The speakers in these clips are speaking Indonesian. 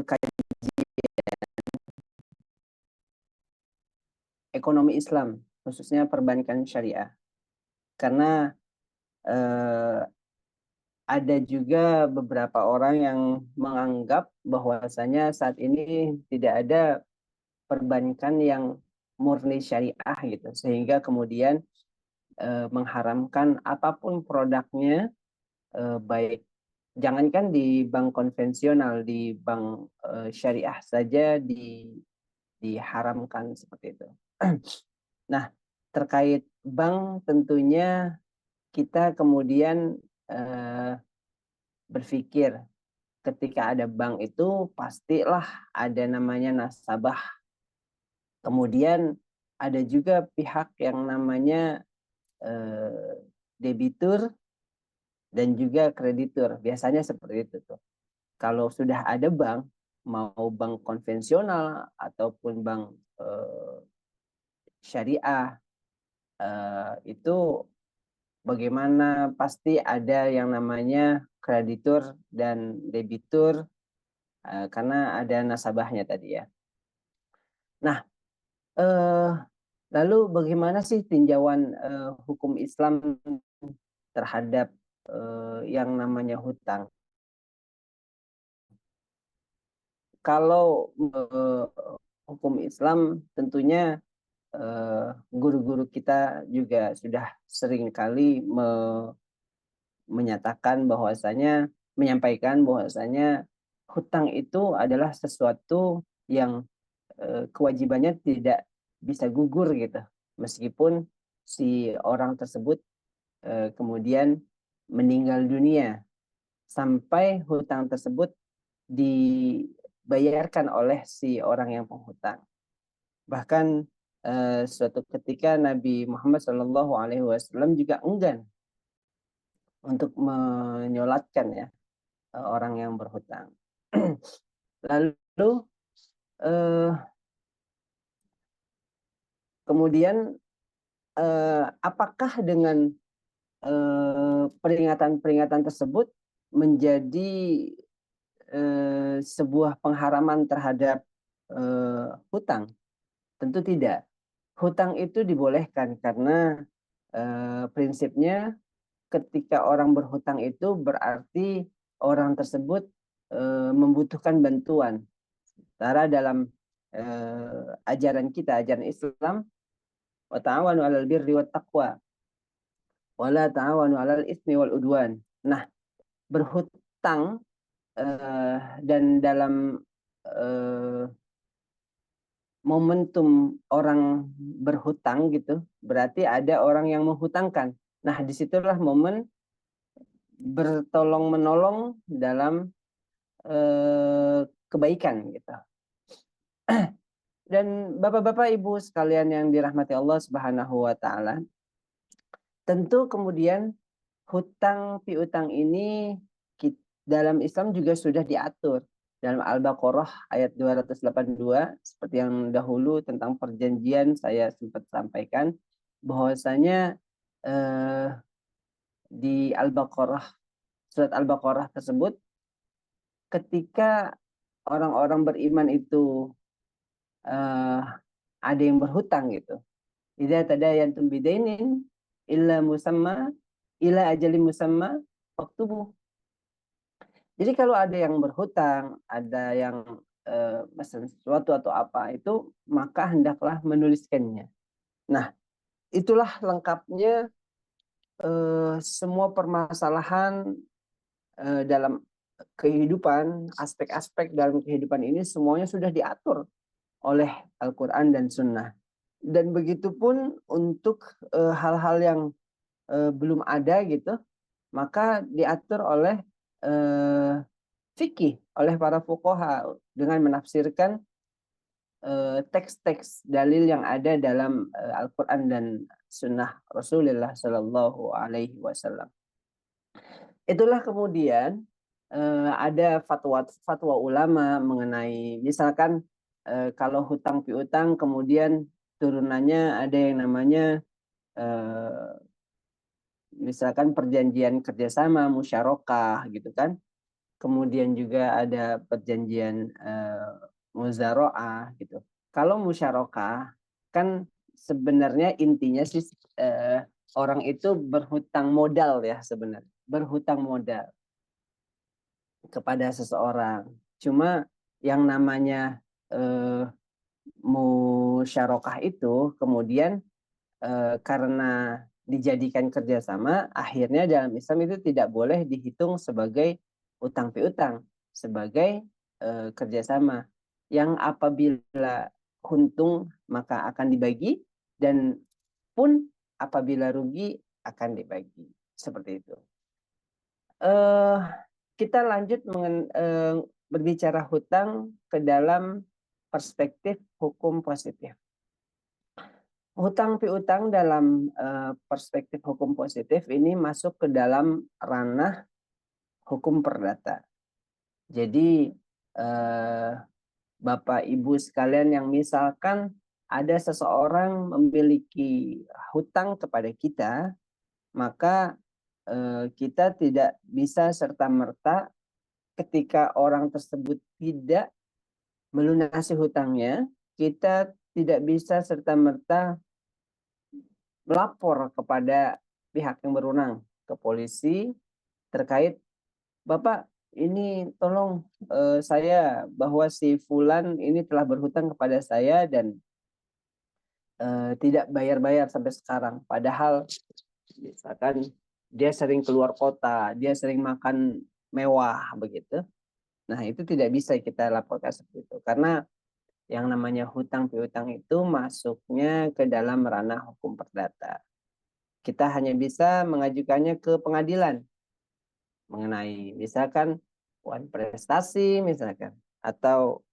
kajian ekonomi Islam, khususnya perbankan syariah. Karena ada juga beberapa orang yang menganggap bahwasanya saat ini tidak ada perbankan yang murni syariah gitu, sehingga kemudian mengharamkan apapun produknya, baik jangankan di bank konvensional, di bank syariah saja diharamkan seperti itu. Nah, terkait bank tentunya kita kemudian berpikir ketika ada bank itu pastilah ada namanya nasabah. Kemudian ada juga pihak yang namanya debitur dan juga kreditur. Biasanya seperti itu tuh. Kalau sudah ada bank, mau bank konvensional ataupun bank syariah, itu bagaimana pasti ada yang namanya kreditur dan debitur, karena ada nasabahnya tadi ya. Nah, lalu bagaimana sih tinjauan hukum Islam terhadap yang namanya hutang? Kalau hukum Islam tentunya guru-guru kita juga sudah sering kali menyampaikan bahwasanya hutang itu adalah sesuatu yang kewajibannya tidak bisa gugur gitu, meskipun si orang tersebut kemudian meninggal dunia, sampai hutang tersebut dibayarkan oleh si orang yang penghutang. Bahkan suatu ketika Nabi Muhammad SAW juga enggan untuk menyolatkan ya orang yang berhutang. Lalu kemudian apakah dengan peringatan-peringatan tersebut menjadi sebuah pengharaman terhadap hutang? Tentu tidak. Hutang itu dibolehkan karena prinsipnya ketika orang berhutang itu berarti orang tersebut membutuhkan bantuan. Karena dalam ajaran kita, ajaran Islam, wa ta'awanu 'alal birri wat taqwa wa la ta'awanu 'alal itsmi wal udwan. Nah, berhutang dan dalam momentum orang berhutang gitu, berarti ada orang yang menghutangkan. Nah, disitulah momen bertolong menolong dalam kebaikan gitu. Dan bapak-bapak ibu sekalian yang dirahmati Allah Subhanahu wa taala, tentu kemudian hutang piutang ini dalam Islam juga sudah diatur. Dalam Al-Baqarah ayat 282, seperti yang dahulu tentang perjanjian saya sempat sampaikan, bahwasanya di Al-Baqarah, surat Al-Baqarah tersebut, ketika orang-orang beriman itu ada yang berhutang gitu, idza tadayantum bidainin illa musamma ila ajalin musamma faktubuh. Jadi kalau ada yang berhutang, ada yang pesan sesuatu atau apa itu, maka hendaklah menuliskannya. Nah, itulah lengkapnya semua permasalahan dalam kehidupan, aspek-aspek dalam kehidupan ini semuanya sudah diatur oleh Al-Quran dan Sunnah. Dan begitu pun untuk hal-hal yang belum ada gitu, maka diatur oleh fikih, oleh para fuqaha dengan menafsirkan teks-teks dalil yang ada dalam Al-Quran dan Sunnah Rasulullah Sallallahu Alaihi Wasallam. Itulah kemudian ada fatwa ulama mengenai misalkan kalau hutang piutang kemudian turunannya ada yang namanya misalkan perjanjian kerjasama musyarakah gitu kan. kemudian juga ada perjanjian muzaraah gitu. Kalau musyarakah kan sebenarnya intinya sih orang itu berhutang modal ya sebenarnya, berhutang modal kepada seseorang. Cuma yang namanya musyarakah itu kemudian karena dijadikan kerjasama, akhirnya dalam Islam itu tidak boleh dihitung sebagai utang piutang, sebagai kerjasama. Yang apabila untung maka akan dibagi, dan pun apabila rugi akan dibagi. Seperti itu. Eh, kita lanjut berbicara hutang ke dalam perspektif hukum positif. Hutang piutang dalam perspektif hukum positif ini masuk ke dalam ranah hukum perdata. Jadi Bapak Ibu sekalian yang misalkan ada seseorang memiliki hutang kepada kita, maka kita tidak bisa serta-merta ketika orang tersebut tidak melunasi hutangnya, kita tidak bisa serta-merta melapor kepada pihak yang berwenang, ke polisi terkait, Bapak ini tolong saya bahwa si Fulan ini telah berhutang kepada saya dan tidak bayar-bayar sampai sekarang. Padahal misalkan dia sering keluar kota, dia sering makan mewah begitu. Nah itu tidak bisa kita laporkan seperti itu. Karena yang namanya hutang piutang itu masuknya ke dalam ranah hukum perdata. Kita hanya bisa mengajukannya ke pengadilan mengenai misalkan wan prestasi misalkan atau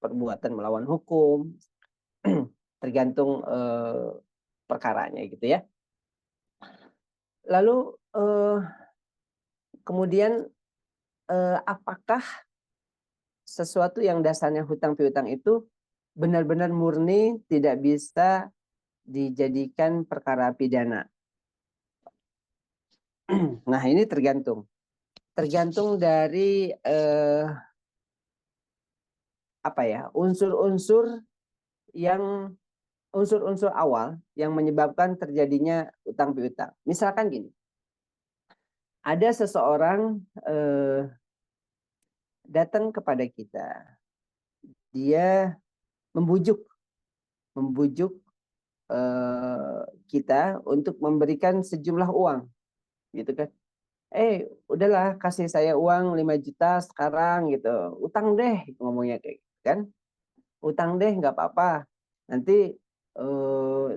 perbuatan melawan hukum tergantung perkaranya gitu ya. Lalu kemudian apakah sesuatu yang dasarnya hutang piutang itu benar-benar murni tidak bisa dijadikan perkara pidana? Nah ini tergantung dari apa ya, unsur-unsur awal yang menyebabkan terjadinya utang piutang. Misalkan gini, ada seseorang datang kepada kita, dia membujuk kita untuk memberikan sejumlah uang, gitu kan? Udahlah kasih saya uang 5 juta sekarang gitu, utang deh ngomongnya kayak gitu kan, utang deh nggak apa-apa, nanti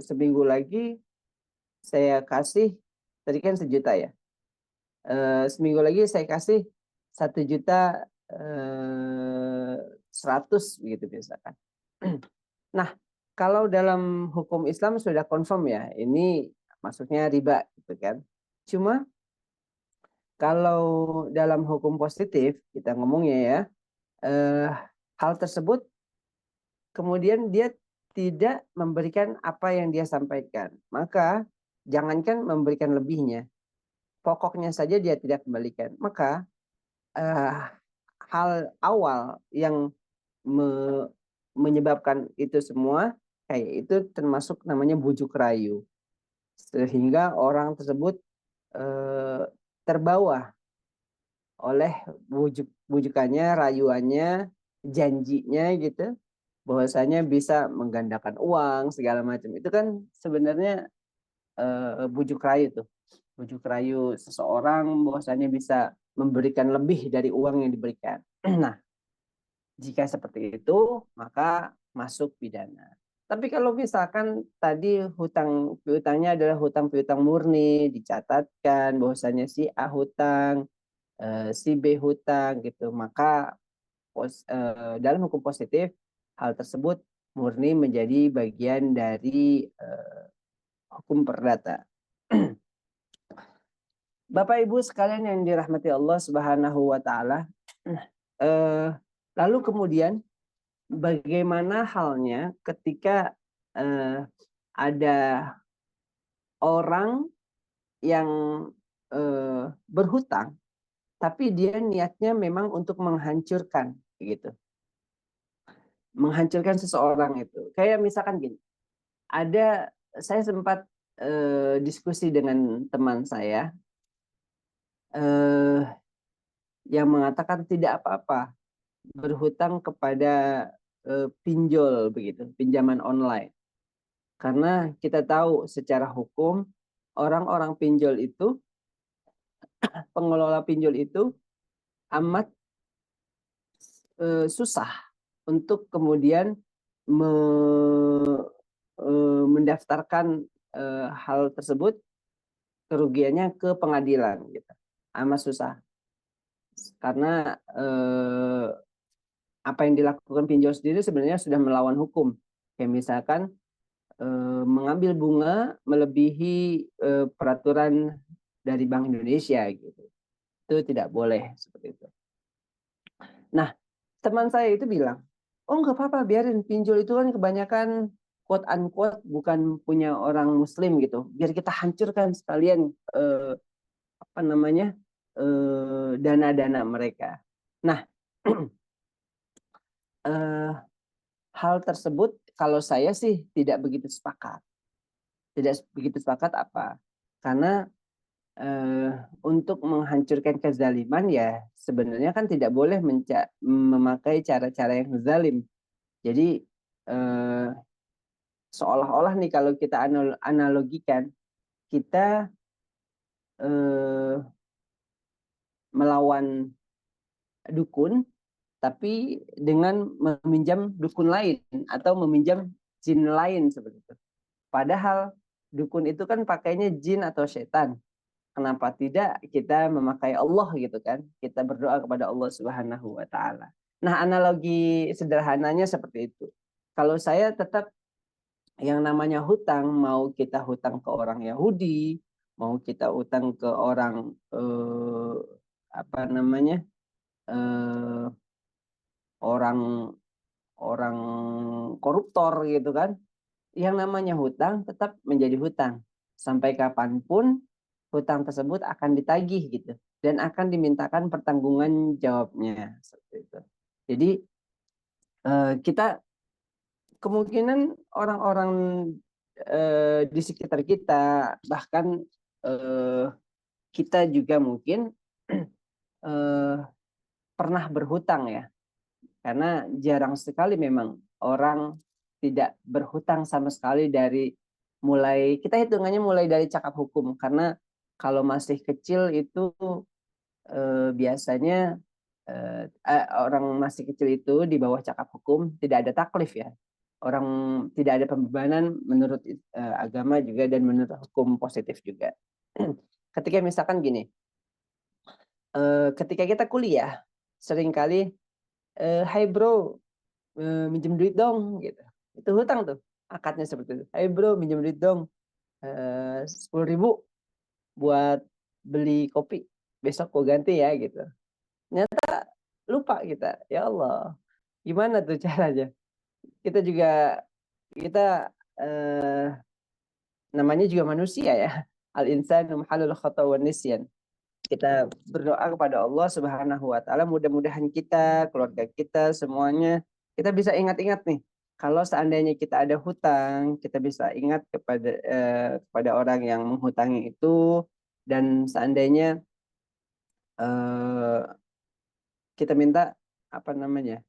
seminggu lagi saya kasih, tadi kan 1 juta ya, seminggu lagi saya kasih 1.100.000 begitu misalkan. Nah kalau dalam hukum Islam sudah confirm ya ini masuknya riba gitu kan. Cuma kalau dalam hukum positif kita ngomongnya ya, hal tersebut kemudian dia tidak memberikan apa yang dia sampaikan, maka jangankan memberikan lebihnya, pokoknya saja dia tidak kembalikan. Maka hal awal yang menyebabkan itu semua kayak itu termasuk namanya bujuk rayu, sehingga orang tersebut terbawa oleh bujukannya, rayuannya, janjinya gitu, bahwasanya bisa menggandakan uang segala macam. Itu kan sebenarnya bujuk rayu tuh. Bujuk rayu seseorang bahwasanya bisa memberikan lebih dari uang yang diberikan. Nah, jika seperti itu maka masuk pidana. Tapi kalau misalkan tadi hutang piutangnya adalah hutang piutang murni, dicatatkan bahwasanya si A hutang, si B hutang gitu, maka dalam hukum positif hal tersebut murni menjadi bagian dari hukum perdata. Bapak Ibu sekalian yang dirahmati Allah Subhanahu wa taala, lalu kemudian bagaimana halnya ketika ada orang yang berhutang tapi dia niatnya memang untuk menghancurkan, gitu. Menghancurkan seseorang itu. Kayak misalkan gini, saya sempat diskusi dengan teman saya yang mengatakan tidak apa-apa berhutang kepada pinjol begitu, pinjaman online. Karena kita tahu secara hukum orang-orang pinjol itu, pengelola pinjol itu amat susah untuk kemudian mendaftarkan hal tersebut kerugiannya ke pengadilan gitu. Amat susah. Karena apa yang dilakukan pinjol sendiri sebenarnya sudah melawan hukum. Kayak misalkan mengambil bunga melebihi peraturan dari Bank Indonesia gitu. Itu tidak boleh seperti itu. Nah, teman saya itu bilang, oh nggak apa-apa, biarin, pinjol itu kan kebanyakan quote unquote bukan punya orang Muslim gitu. Biar kita hancurkan sekalian dana-dana mereka. Nah, hal tersebut kalau saya sih tidak begitu sepakat. Tidak begitu sepakat apa? Karena untuk menghancurkan kezaliman ya sebenarnya kan tidak boleh memakai cara-cara yang zalim. Jadi seolah-olah nih kalau kita analogikan, kita melawan dukun tapi dengan meminjam dukun lain atau meminjam jin lain seperti itu. Padahal dukun itu kan pakainya jin atau setan. Kenapa tidak kita memakai Allah gitu kan? Kita berdoa kepada Allah Subhanahu wa taala. Nah, analogi sederhananya seperti itu. Kalau saya tetap yang namanya hutang, mau kita hutang ke orang Yahudi, mau kita hutang ke orang apa namanya? Eh, orang orang koruptor gitu kan. Yang namanya hutang tetap menjadi hutang. Sampai kapanpun hutang tersebut akan ditagih gitu dan akan dimintakan pertanggungan jawabnya seperti itu. Jadi kita kemungkinan orang-orang di sekitar kita bahkan kita juga mungkin pernah berhutang ya, karena jarang sekali memang orang tidak berhutang sama sekali dari mulai, kita hitungannya mulai dari cakap hukum, karena kalau masih kecil itu biasanya orang masih kecil itu di bawah cakap hukum tidak ada taklif ya. Orang tidak ada pembebanan menurut agama juga dan menurut hukum positif juga. Ketika misalkan gini, ketika kita kuliah, seringkali, "Hai bro, minjem duit dong," gitu. Itu hutang tuh, akadnya seperti itu. "Hai bro, minjem duit dong, 10.000 buat beli kopi. Besok gue ganti ya," gitu. Ternyata lupa kita, ya Allah, gimana tuh caranya? Kita juga kita namanya juga manusia ya. Al insanu mahalul khata wan nisyan. Kita berdoa kepada Allah Subhanahu wa taala, mudah-mudahan kita, keluarga kita semuanya kita bisa ingat-ingat nih. Kalau seandainya kita ada hutang, kita bisa ingat kepada orang yang menghutangi itu, dan seandainya eh, kita minta apa namanya?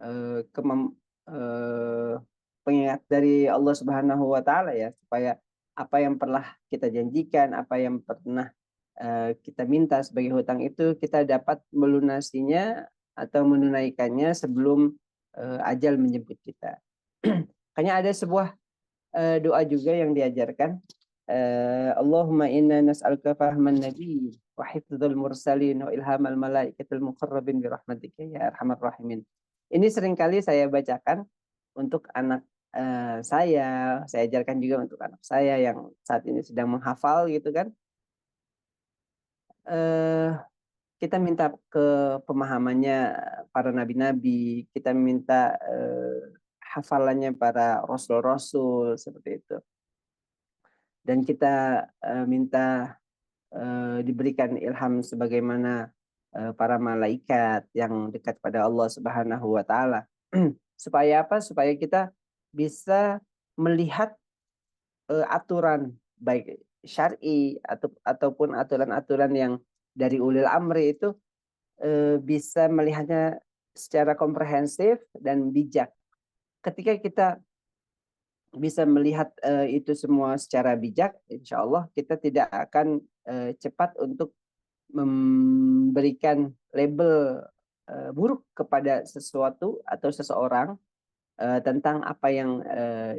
eh, kemam, eh, pengingat dari Allah Subhanahu wa taala ya, supaya apa yang pernah kita janjikan, apa yang pernah kita minta sebagai hutang itu kita dapat melunasinya atau menunaikannya sebelum ajal menjemput kita. Makanya ada sebuah doa juga yang diajarkan, Allahumma inna nas'aluka fahman nabi wa hifdzal mursalin wa ilhamal malaikatil muqarrabin bi rahmatika ya arhamar rahimin. Ini seringkali saya bacakan untuk anak saya ajarkan juga untuk anak saya yang saat ini sedang menghafal gitu kan. Kita minta ke pemahamannya para nabi-nabi, kita minta hafalannya para rasul-rasul seperti itu. Dan kita minta diberikan ilham sebagaimana para malaikat yang dekat pada Allah Subhanahu wa taala. Supaya apa? Supaya kita bisa melihat aturan baik syar'i ataupun aturan-aturan yang dari ulil amri itu bisa melihatnya secara komprehensif dan bijak. Ketika kita bisa melihat itu semua secara bijak, insya Allah kita tidak akan cepat untuk memberikan label buruk kepada sesuatu atau seseorang tentang apa yang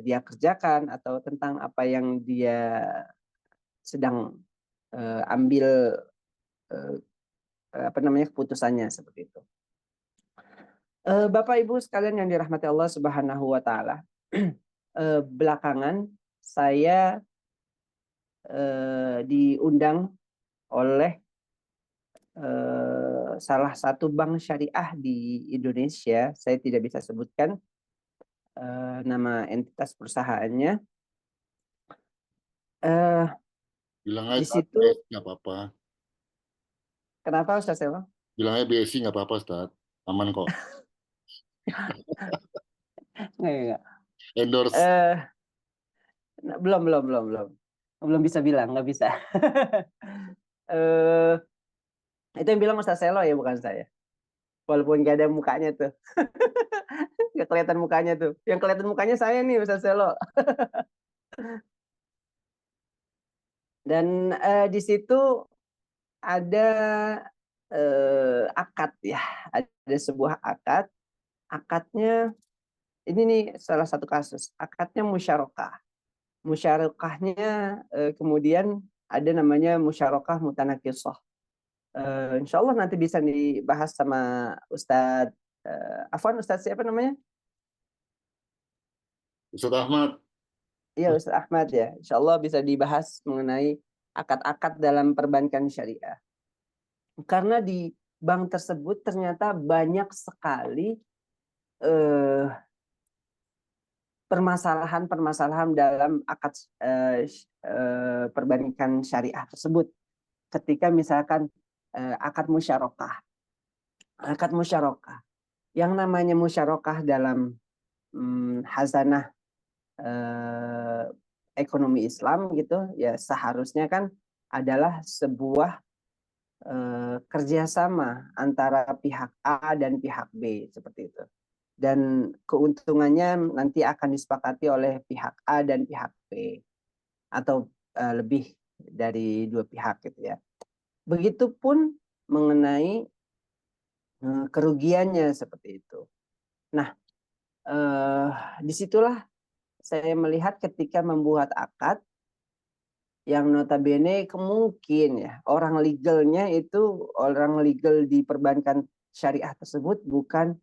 dia kerjakan atau tentang apa yang dia sedang ambil apa namanya keputusannya seperti itu. Bapak Ibu sekalian yang dirahmati Allah Subhanahu wa taala. Belakangan saya diundang oleh salah satu bank syariah di Indonesia. Saya tidak bisa sebutkan nama entitas perusahaannya. Bilang Di aja situ BSI nggak apa-apa. kenapa Ustaz Selo? Bilang aja BSI nggak apa-apa, Ustaz. Aman kok. Enggak. Endorse. Eh, belum bisa bilang, nggak bisa. eh, itu yang bilang Ustaz Selo ya, bukan saya. Walaupun gak ada mukanya tuh, nggak kelihatan mukanya tuh. Yang kelihatan mukanya saya nih Ustaz Selo. Dan di situ ada akad ya, ada sebuah akad. Akadnya ini nih salah satu kasus. Akadnya musyarakah. Musyarakahnya kemudian ada namanya musyarakah mutanakisah. Insya Allah nanti bisa dibahas sama Ustadz Afwan, Ustadz siapa namanya? Ustaz Ahmad. Iya Ustadz Ahmad ya. Insya Allah bisa dibahas mengenai akad-akad dalam perbankan syariah. Karena di bank tersebut ternyata banyak sekali eh, permasalahan-permasalahan dalam akad perbankan syariah tersebut. Ketika misalkan akad musyarakah. Akad musyarakah. Yang namanya musyarakah dalam hazanah eh, ekonomi Islam gitu ya seharusnya kan adalah sebuah kerjasama antara pihak A dan pihak B seperti itu. Dan keuntungannya nanti akan disepakati oleh pihak A dan pihak B atau lebih dari dua pihak gitu ya. Begitupun mengenai kerugiannya seperti itu. Nah, disitulah saya melihat ketika membuat akad yang notabene kemungkin ya orang legalnya itu orang legal di perbankan syariah tersebut bukan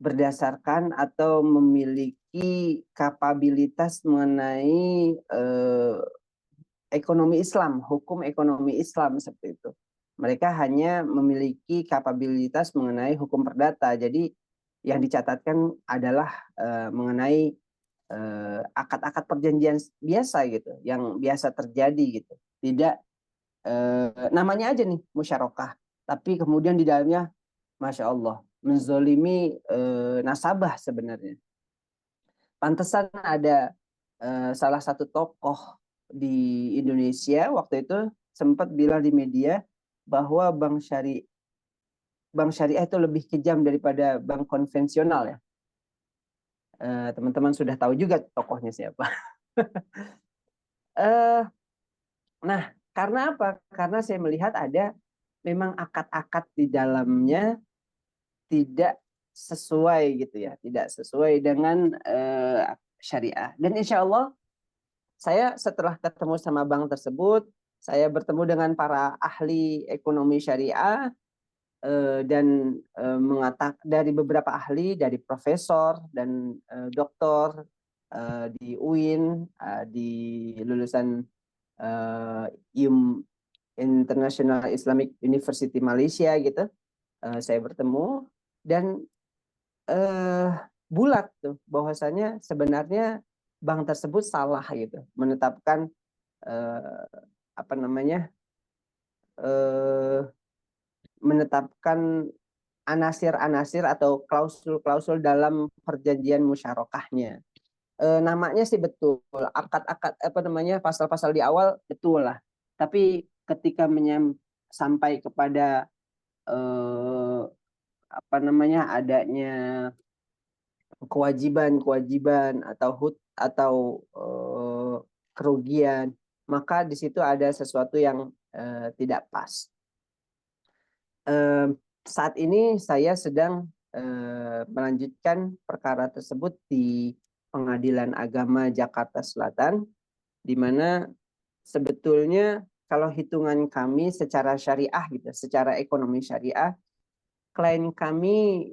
berdasarkan atau memiliki kapabilitas mengenai ekonomi Islam, hukum ekonomi Islam seperti itu. Mereka hanya memiliki kapabilitas mengenai hukum perdata. Jadi yang dicatatkan adalah mengenai akad-akad perjanjian biasa gitu, yang biasa terjadi gitu. Tidak namanya aja nih musyarakah, tapi kemudian di dalamnya, masya Allah, menzolimi nasabah sebenarnya. Pantesan ada salah satu tokoh di Indonesia waktu itu sempat bilang di media bahwa bank syariah itu lebih kejam daripada bank konvensional ya. Teman-teman sudah tahu juga tokohnya siapa. Nah, karena apa? Karena saya melihat ada memang akad-akad di dalamnya tidak sesuai gitu ya, tidak sesuai dengan syariah. Dan insya Allah saya setelah ketemu sama bank tersebut, saya bertemu dengan para ahli ekonomi syariah dan mengatakan dari beberapa ahli, dari profesor dan doktor di UIN, di lulusan International Islamic University Malaysia gitu. Saya bertemu dan eh, bulat tuh bahwasanya sebenarnya bank tersebut salah gitu menetapkan apa namanya menetapkan anasir-anasir atau klausul-klausul dalam perjanjian musyarakahnya. Namanya sih betul, akad-akad apa namanya, pasal-pasal di awal betul lah. Tapi ketika sampai kepada apa namanya, adanya kewajiban atau kerugian, maka di situ ada sesuatu yang tidak pas. Saat ini saya sedang melanjutkan perkara tersebut di Pengadilan Agama Jakarta Selatan, di mana sebetulnya kalau hitungan kami secara syariah gitu, secara ekonomi syariah, klien kami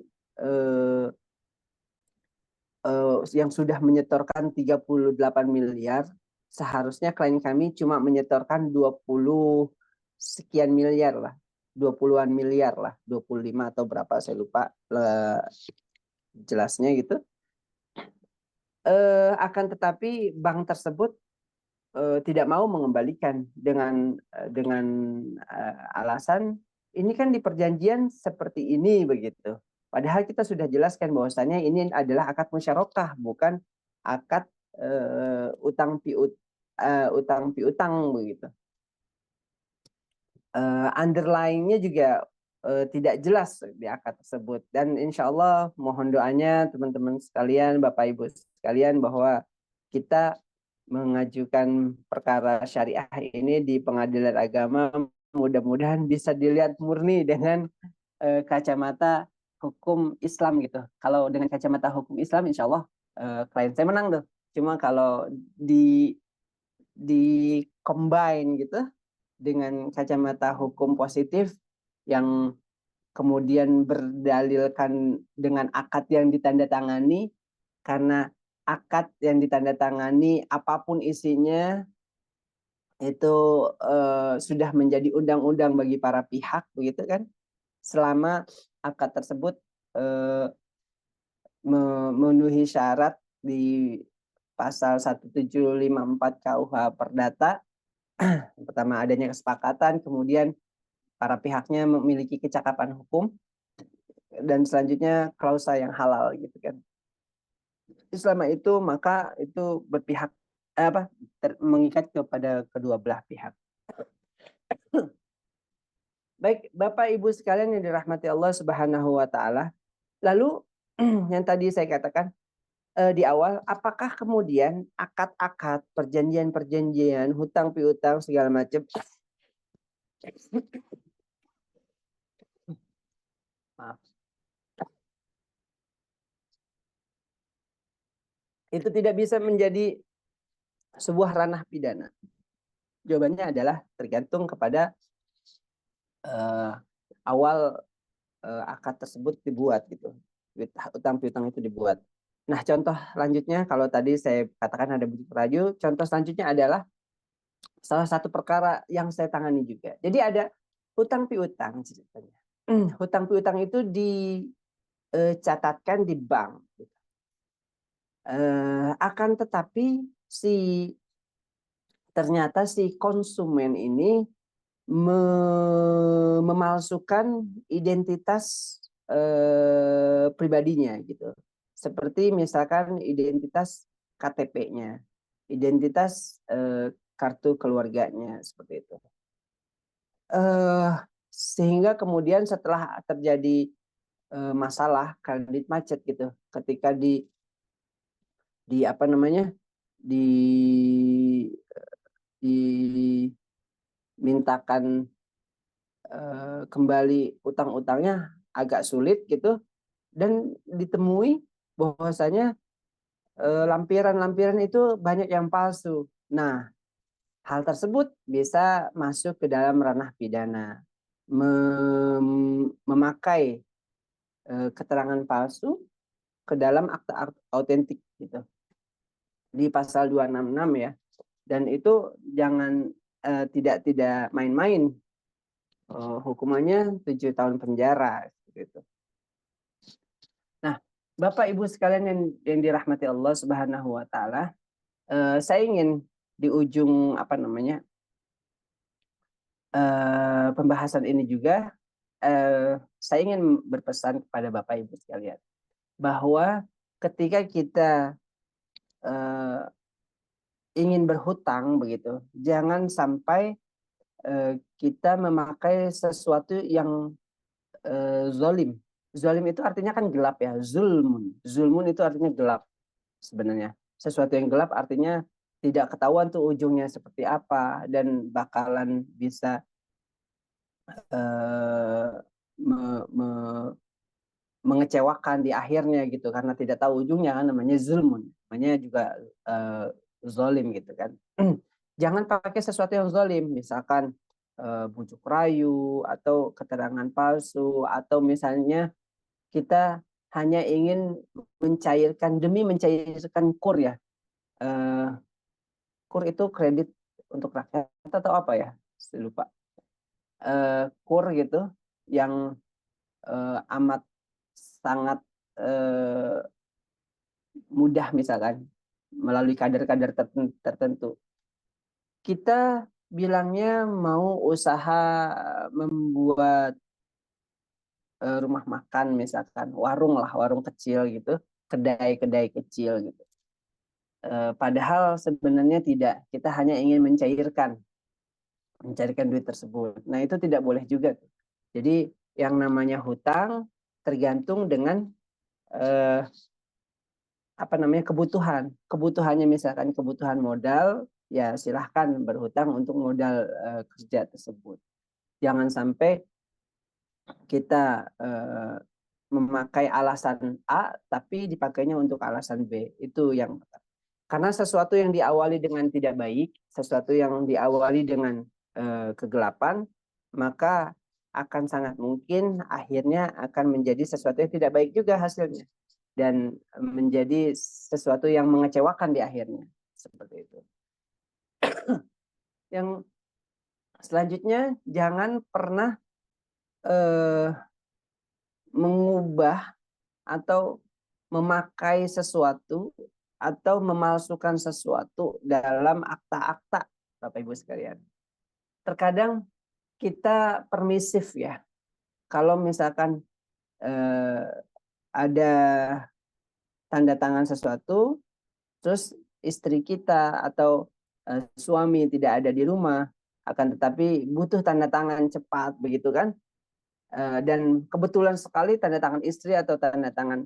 yang sudah menyetorkan 38 miliar, seharusnya klien kami cuma menyetorkan 20 sekian miliar lah. 20-an miliar lah, 25 atau berapa saya lupa jelasnya gitu. Akan tetapi bank tersebut tidak mau mengembalikan dengan alasan ini kan di perjanjian seperti ini begitu. Padahal kita sudah jelaskan bahwasanya ini adalah akad musyarakah, bukan akad utang piutang begitu. Underlying-nya juga tidak jelas di akad tersebut, dan insya Allah mohon doanya teman-teman sekalian, Bapak Ibu sekalian, bahwa kita mengajukan perkara syariah ini di Pengadilan Agama mudah-mudahan bisa dilihat murni dengan kacamata hukum Islam gitu. Kalau dengan kacamata hukum Islam, insya Allah klien saya menang tuh. Cuma kalau di combine gitu dengan kacamata hukum positif yang kemudian berdalilkan dengan akad yang ditandatangani, karena akad yang ditandatangani apapun isinya itu sudah menjadi undang-undang bagi para pihak begitu kan, selama akad tersebut memenuhi syarat di pasal 1754 KUH Perdata. Pertama, adanya kesepakatan, kemudian para pihaknya memiliki kecakapan hukum, dan selanjutnya klausa yang halal gitu kan. Selama itu maka itu berpihak mengikat kepada kedua belah pihak. Baik, Bapak Ibu sekalian yang dirahmati Allah Subhanahu wa taala. Lalu yang tadi saya katakan di awal, apakah kemudian akad-akad, perjanjian-perjanjian, hutang piutang segala macam maaf, itu tidak bisa menjadi sebuah ranah pidana? Jawabannya adalah tergantung kepada awal akad tersebut dibuat gitu, hutang piutang itu dibuat. Nah, contoh lanjutnya, kalau tadi saya katakan ada bujuk rayu, contoh selanjutnya adalah salah satu perkara yang saya tangani juga. Jadi ada hutang piutang ceritanya. Hutang piutang itu dicatatkan di bank. Akan tetapi ternyata si konsumen ini memalsukan identitas pribadinya gitu. Seperti misalkan identitas KTP-nya, identitas kartu keluarganya, seperti itu. Sehingga kemudian setelah terjadi masalah kredit macet gitu, ketika apa namanya, dimintakan kembali utang-utangnya agak sulit gitu, dan ditemui bahwasanya lampiran-lampiran itu banyak yang palsu. Nah, hal tersebut bisa masuk ke dalam ranah pidana, memakai keterangan palsu ke dalam akta autentik gitu, di pasal 266 ya. Dan itu jangan tidak main-main, hukumannya 7 tahun penjara gitu. Nah, Bapak Ibu sekalian yang dirahmati Allah Subhanahu wa taala, saya ingin di ujung pembahasan ini juga saya ingin berpesan kepada Bapak Ibu sekalian bahwa ketika kita ingin berhutang begitu, jangan sampai kita memakai sesuatu yang zolim. Zolim itu artinya kan gelap ya, zulmun. Zulmun itu artinya gelap sebenarnya. Sesuatu yang gelap artinya tidak ketahuan tuh ujungnya seperti apa dan bakalan bisa mengecewakan di akhirnya gitu karena tidak tahu ujungnya kan, namanya zulmun, namanya juga zolim gitu kan. Jangan pakai sesuatu yang zolim, misalkan bujuk rayu atau keterangan palsu, atau misalnya kita hanya ingin mencairkan demi mencairkan kur ya. Kur itu kredit untuk rakyat atau apa ya? Saya lupa. Kur gitu yang amat sangat mudah misalkan melalui kader-kader tertentu. Kita bilangnya mau usaha membuat rumah makan misalkan, warung lah, warung kecil gitu, kedai-kedai kecil gitu. Padahal sebenarnya tidak, kita hanya ingin mencairkan duit tersebut. Nah itu tidak boleh juga. Jadi yang namanya hutang tergantung dengan kebutuhan. Kebutuhannya misalkan kebutuhan modal, ya silahkan berhutang untuk modal kerja tersebut. Jangan sampai kita memakai alasan A tapi dipakainya untuk alasan B. Itu yang karena sesuatu yang diawali dengan tidak baik, sesuatu yang diawali dengan kegelapan, maka akan sangat mungkin akhirnya akan menjadi sesuatu yang tidak baik juga hasilnya dan menjadi sesuatu yang mengecewakan di akhirnya, seperti itu. Yang selanjutnya, jangan pernah mengubah atau memakai sesuatu atau memalsukan sesuatu dalam akta-akta, Bapak Ibu sekalian. Terkadang kita permisif ya. Kalau misalkan ada tanda tangan sesuatu, terus istri kita atau suami tidak ada di rumah, akan tetapi butuh tanda tangan cepat begitu kan, dan kebetulan sekali tanda tangan istri atau tanda tangan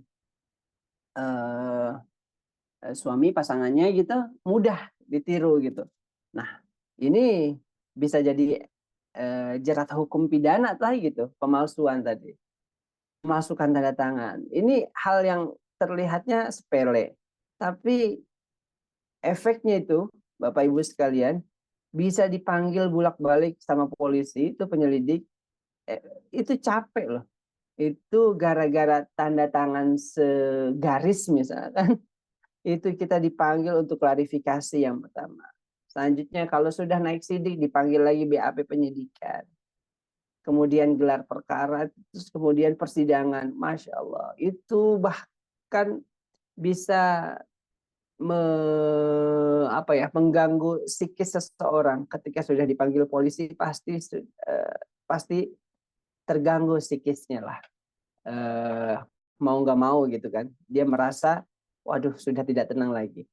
suami pasangannya gitu mudah ditiru gitu. Nah ini bisa jadi jerat hukum pidana lagi gitu, pemalsuan tadi, memasukkan tanda tangan. Ini hal yang terlihatnya sepele, tapi efeknya itu Bapak Ibu sekalian bisa dipanggil bolak-balik sama polisi, itu penyelidik, itu capek loh. Itu gara-gara tanda tangan segaris misalkan, itu kita dipanggil untuk klarifikasi yang pertama. Selanjutnya kalau sudah naik sidik dipanggil lagi BAP penyidikan. Kemudian gelar perkara, terus kemudian persidangan. Masya Allah, itu bahkan bisa mengganggu psikis seseorang. Ketika sudah dipanggil polisi pasti terganggu psikisnya lah. Mau nggak mau gitu kan, dia merasa waduh sudah tidak tenang lagi.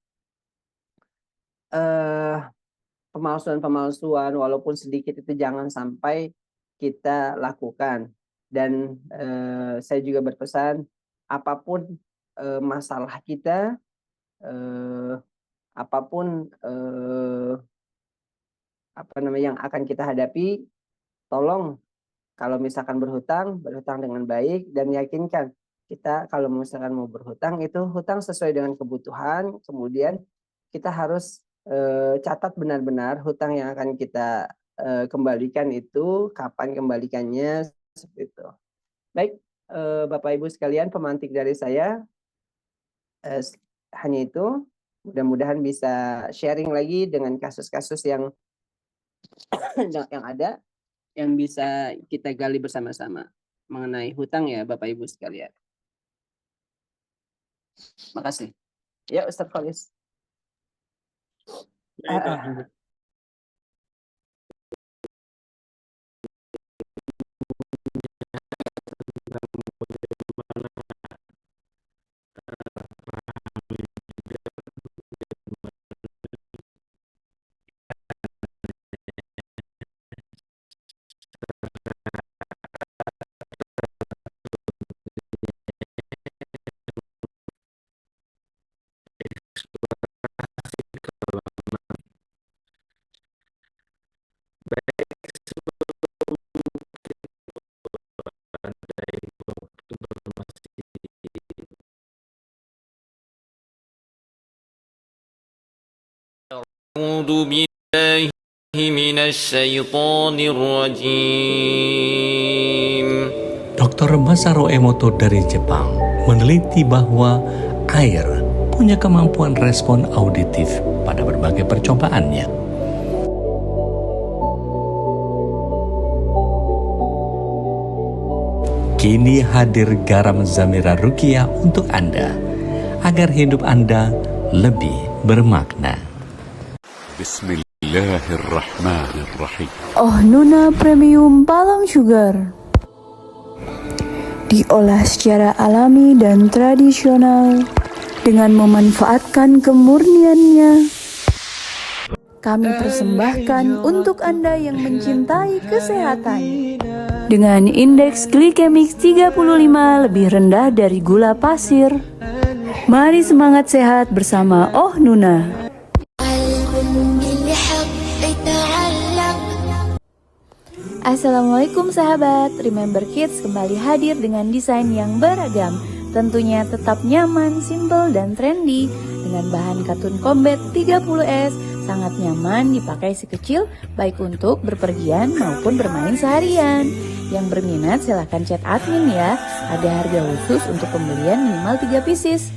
Pemalsuan walaupun sedikit itu jangan sampai kita lakukan. Dan saya juga berpesan, apapun masalah kita, apapun yang akan kita hadapi, tolong kalau misalkan berhutang dengan baik dan yakinkan kita kalau misalkan mau berhutang itu hutang sesuai dengan kebutuhan. Kemudian kita harus catat benar-benar hutang yang akan kita kembalikan itu kapan kembalikannya, seperti itu. Baik, Bapak Ibu sekalian, pemantik dari saya hanya itu. Mudah-mudahan bisa sharing lagi dengan kasus-kasus yang ada, yang bisa kita gali bersama-sama mengenai hutang ya Bapak Ibu sekalian. Makasih. Ya Ustaz Falis. أعوذ بالله من الشيطان الرجيم. Dr. Masaru Emoto dari Jepang meneliti bahwa air punya kemampuan respon auditif pada berbagai percobaannya. Kini hadir garam Zamira Ruqyah untuk Anda, agar hidup Anda lebih bermakna. Bismillahirrahmanirrahim. Oh Nuna Premium Palm Sugar diolah secara alami dan tradisional dengan memanfaatkan kemurniannya. Kami persembahkan untuk Anda yang mencintai kesehatan dengan indeks glikemik 35 lebih rendah dari gula pasir. Mari semangat sehat bersama Oh Nuna. Assalamualaikum sahabat, Remember Kids kembali hadir dengan desain yang beragam. Tentunya tetap nyaman, simple, dan trendy. Dengan bahan katun combat 30S, sangat nyaman dipakai si kecil, baik untuk berpergian maupun bermain seharian. Yang berminat silahkan chat admin ya, ada harga khusus untuk pembelian minimal 3 pieces.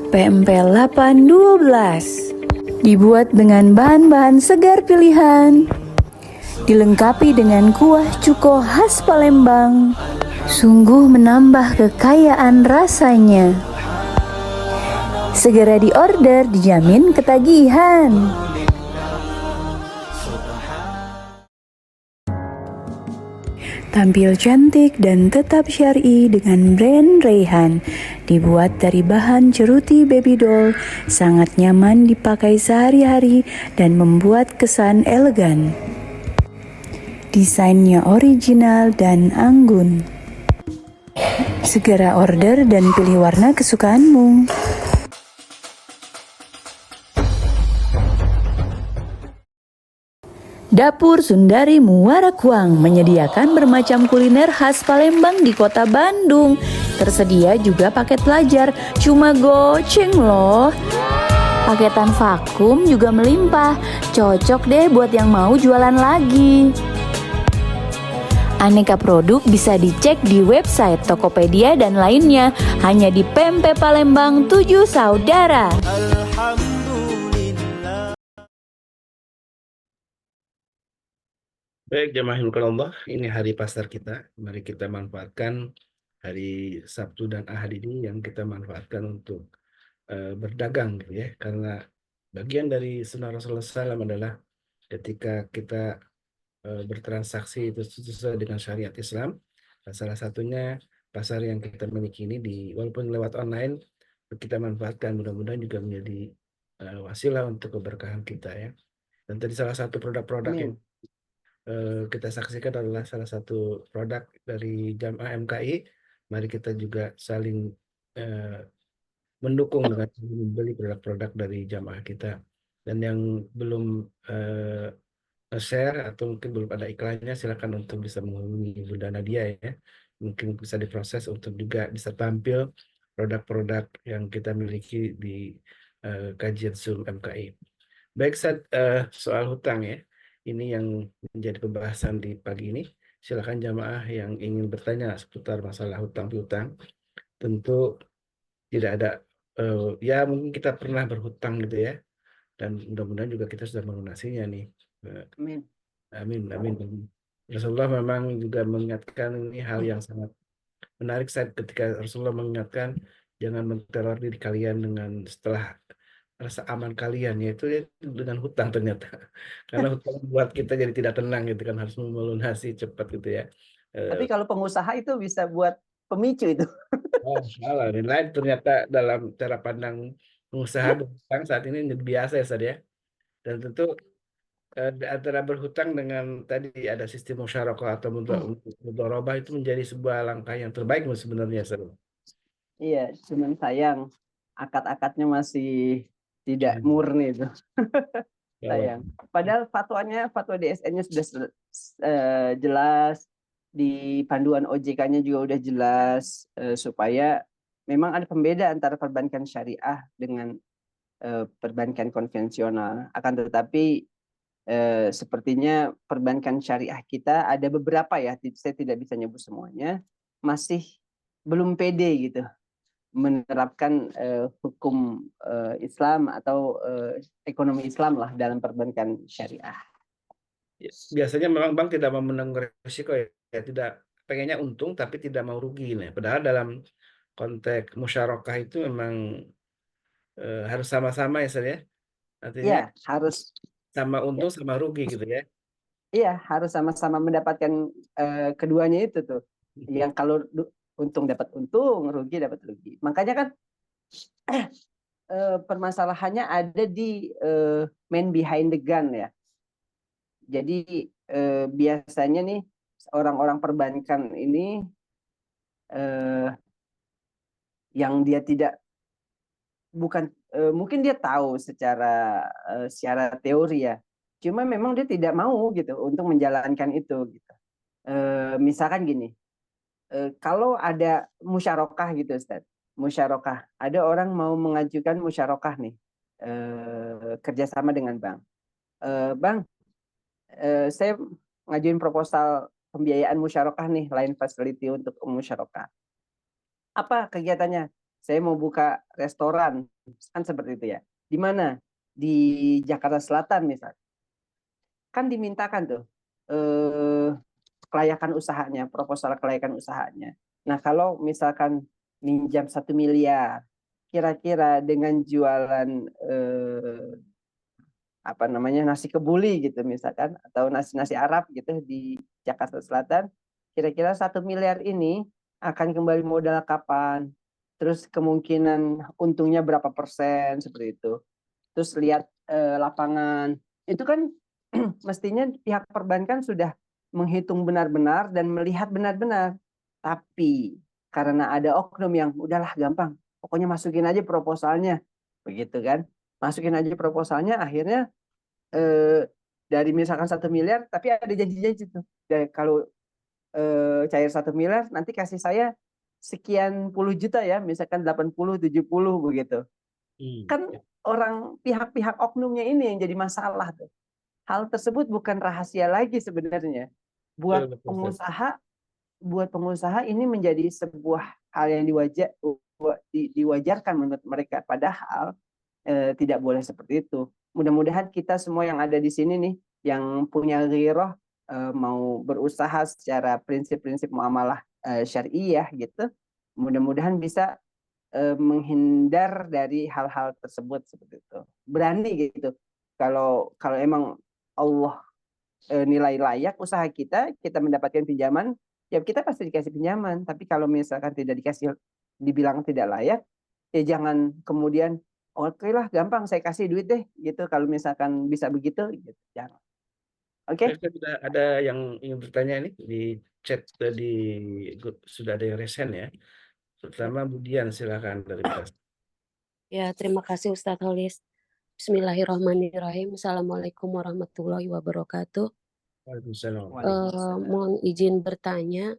PMP 812 dibuat dengan bahan-bahan segar pilihan, dilengkapi dengan kuah cuko khas Palembang, sungguh menambah kekayaan rasanya. Segera diorder, dijamin ketagihan. Tampil cantik dan tetap syar'i dengan brand Rayhan. Dibuat dari bahan ceruti baby doll, sangat nyaman dipakai sehari-hari dan membuat kesan elegan. Desainnya original dan anggun. Segera order dan pilih warna kesukaanmu. Dapur Sundari Muarakuang menyediakan bermacam kuliner khas Palembang di kota Bandung. Tersedia juga paket pelajar, cuma goceng loh. Paketan vakum juga melimpah, cocok deh buat yang mau jualan lagi. Aneka produk bisa dicek di website Tokopedia dan lainnya, hanya di PMP Palembang 7 Saudara. Baik, jemaah Allah, ini hari pasar kita. Mari kita manfaatkan hari Sabtu dan Ahad ini yang kita manfaatkan untuk berdagang, gitu ya. Karena bagian dari sunnah Rasulullah SAW adalah ketika kita bertransaksi itu sesuai dengan syariat Islam. Salah satunya pasar yang kita miliki ini walaupun lewat online kita manfaatkan, mudah-mudahan juga menjadi wasilah untuk keberkahan kita ya. Dan tadi salah satu produk-produk yang kita saksikan adalah salah satu produk dari Jamaah MKI. Mari kita juga saling mendukung dengan membeli produk-produk dari jamaah kita. Dan yang belum share atau mungkin belum ada iklannya, silakan untuk bisa menghubungi Bunda Nadia ya. Mungkin bisa diproses untuk juga bisa tampil produk-produk yang kita miliki di kajian Zoom MKI. Baik, soal hutang ya. Ini yang menjadi pembahasan di pagi ini. Silakan jamaah yang ingin bertanya seputar masalah hutang piutang. Tentu tidak ada, ya mungkin kita pernah berhutang gitu ya. Dan mudah-mudahan juga kita sudah melunasinya nih. Amin. Amin, amin. Rasulullah memang juga mengingatkan ini hal yang sangat menarik saat ketika Rasulullah mengingatkan jangan menteror diri kalian dengan setelah rasa aman kalian, yaitu dengan hutang ternyata. Karena hutang buat kita jadi tidak tenang gitu kan, harus melunasi cepat gitu ya. Tapi kalau pengusaha itu bisa buat pemicu itu. Oh, salah. Dan lain ternyata dalam cara pandang pengusaha berhutang saat ini jadi biasa ya, Ustaz ya. Dan tentu antara berhutang dengan tadi ada sistem musyarakah atau mudharabah itu menjadi sebuah langkah yang terbaik sebenarnya, Ustaz. Iya, cuman sayang akad-akadnya masih tidak murni itu. Sayang. Padahal fatwa DSN-nya sudah jelas di panduan OJK-nya juga udah jelas, supaya memang ada pembeda antara perbankan syariah dengan perbankan konvensional. Akan tetapi sepertinya perbankan syariah kita ada beberapa ya, saya tidak bisa nyebut semuanya, masih belum pede gitu menerapkan hukum Islam atau ekonomi Islam lah dalam perbankan syariah. Biasanya memang bank tidak mau menanggung risiko ya, tidak pengennya untung tapi tidak mau rugi nih. Padahal dalam konteks musyarakah itu memang harus sama-sama ya, Sir, ya. Artinya Iya, harus. sama untung sama rugi gitu ya. Iya, harus sama-sama mendapatkan keduanya itu tuh. Yang kalau untung dapat untung, rugi dapat rugi. Makanya kan permasalahannya ada di man behind the gun ya. Jadi biasanya nih orang-orang perbankan ini yang dia tidak mungkin dia tahu secara teori ya. Cuma memang dia tidak mau gitu untuk menjalankan itu gitu. Misalkan gini, kalau ada musyarakah gitu Ustaz, musyarakah, ada orang mau mengajukan musyarakah nih, kerjasama dengan bank. Bang, saya ngajuin proposal pembiayaan musyarakah nih, line facility untuk musyarakah. Apa kegiatannya? Saya mau buka restoran, kan seperti itu ya. Di mana? Di Jakarta Selatan misal. Kan dimintakan tuh kelayakan usahanya, proposal kelayakan usahanya. Nah, kalau misalkan minjam 1 miliar, kira-kira dengan jualan nasi kebuli gitu misalkan, atau nasi Arab gitu di Jakarta Selatan, kira-kira 1 miliar ini akan kembali modal kapan? Terus kemungkinan untungnya berapa persen seperti itu. Terus lihat lapangan. Itu kan mestinya pihak perbankan sudah menghitung benar-benar dan melihat benar-benar. Tapi karena ada oknum yang udahlah gampang, pokoknya masukin aja proposalnya, begitu kan? Masukin aja proposalnya, akhirnya dari misalkan 1 miliar, tapi ada janji-janji tuh. Kalau cair 1 miliar, nanti kasih saya sekian puluh juta ya, misalkan 80, 70 begitu. Kan orang pihak-pihak oknumnya ini yang jadi masalah tuh. Hal tersebut bukan rahasia lagi sebenarnya. Buat pengusaha ini menjadi sebuah hal yang diwajarkan menurut mereka. Padahal tidak boleh seperti itu. Mudah-mudahan kita semua yang ada di sini nih, yang punya ghirah, mau berusaha secara prinsip-prinsip muamalah syariah gitu, mudah-mudahan bisa menghindar dari hal-hal tersebut seperti itu. Berani gitu. Kalau emang Allah nilai layak usaha kita mendapatkan pinjaman, ya kita pasti dikasih pinjaman. Tapi kalau misalkan tidak dikasih, dibilang tidak layak, ya jangan kemudian oke lah gampang saya kasih duit deh gitu. Kalau misalkan bisa begitu, gitu. Jangan. Oke. Ada yang ingin bertanya nih di chat tadi, sudah ada yang resen ya. Pertama Budian, silakan dari Bekasi. Ya, terima kasih Ustadz Holis. Bismillahirrahmanirrahim. Assalamualaikum warahmatullahi wabarakatuh. Waalaikumsalam. Mohon izin bertanya.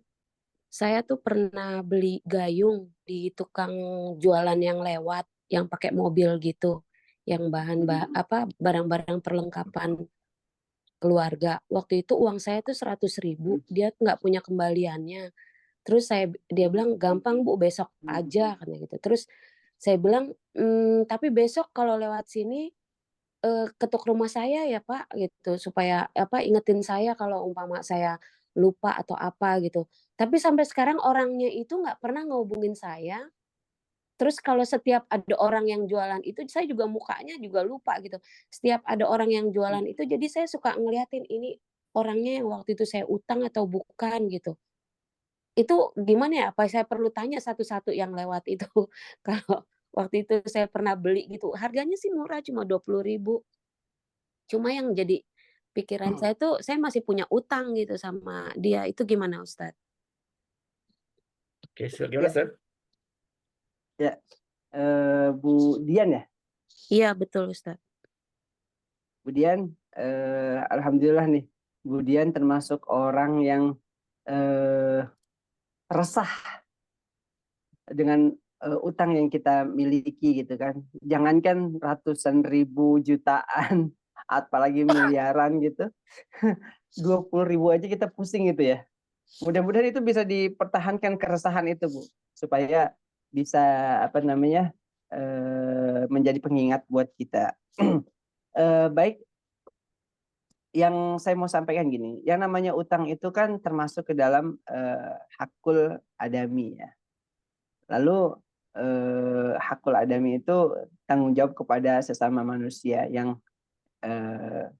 Saya tuh pernah beli gayung di tukang jualan yang lewat, yang pakai mobil gitu, yang barang-barang perlengkapan keluarga. Waktu itu uang saya tuh 100.000, dia nggak punya kembaliannya. Terus dia bilang gampang Bu, besok aja katanya gitu. Terus saya bilang tapi besok kalau lewat sini ketuk rumah saya ya Pak gitu, supaya ingetin saya kalau umpama saya lupa atau apa gitu. Tapi sampai sekarang orangnya itu nggak pernah ngehubungin saya. Terus kalau setiap ada orang yang jualan itu, saya juga mukanya juga lupa gitu. Setiap ada orang yang jualan itu, jadi saya suka ngeliatin ini orangnya yang waktu itu saya utang atau bukan gitu. Itu gimana ya? Apa saya perlu tanya satu-satu yang lewat itu? Kalau waktu itu saya pernah beli gitu, harganya sih murah, cuma 20.000. Cuma yang jadi pikiran saya tuh, saya masih punya utang gitu sama dia. Itu gimana Ustadz? Oke, gimana Ustadz? Ya, Bu Dian ya? Iya betul Ustadz. Bu Dian, alhamdulillah nih, Bu Dian termasuk orang yang resah dengan utang yang kita miliki gitu kan. Jangankan ratusan ribu, jutaan, apalagi miliaran gitu. 20.000 aja kita pusing gitu ya. Mudah-mudahan itu bisa dipertahankan keresahan itu, Bu, supaya bisa menjadi pengingat buat kita. Baik, yang saya mau sampaikan gini, yang namanya utang itu kan termasuk ke dalam hakul adami ya. Lalu hakul adami itu tanggung jawab kepada sesama manusia yang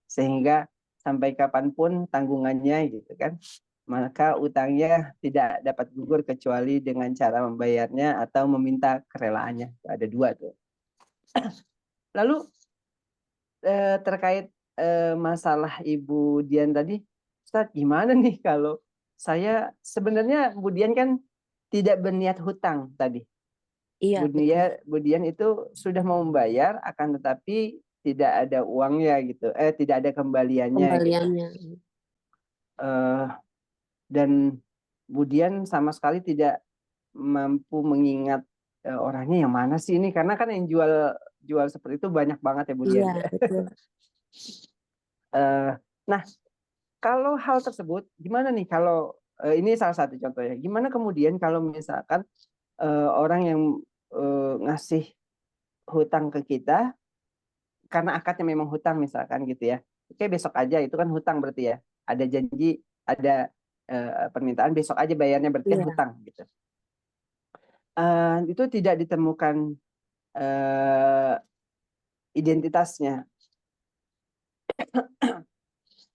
sehingga sampai kapanpun tanggungannya gitu kan, maka utangnya tidak dapat gugur kecuali dengan cara membayarnya atau meminta kerelaannya. Ada dua tuh. Lalu terkait masalah Ibu Dian tadi, Ustaz, gimana nih kalau saya sebenarnya Bu Dian kan tidak berniat hutang tadi. Iya, Bu Dian itu sudah mau membayar, akan tetapi tidak ada uangnya gitu, tidak ada kembaliannya. kembaliannya. Gitu. Dan Bu Dian sama sekali tidak mampu mengingat orangnya yang mana sih ini, karena kan yang jual seperti itu banyak banget ya Bu Dian. Iya, betul. Nah, kalau hal tersebut, gimana nih kalau ini salah satu contohnya. Gimana kemudian kalau misalkan orang yang ngasih hutang ke kita, karena akadnya memang hutang misalkan gitu ya. Oke, besok aja, itu kan hutang berarti ya. Ada janji, ada permintaan, besok aja bayarnya, berarti kan Iya. hutang gitu. Itu tidak ditemukan identitasnya.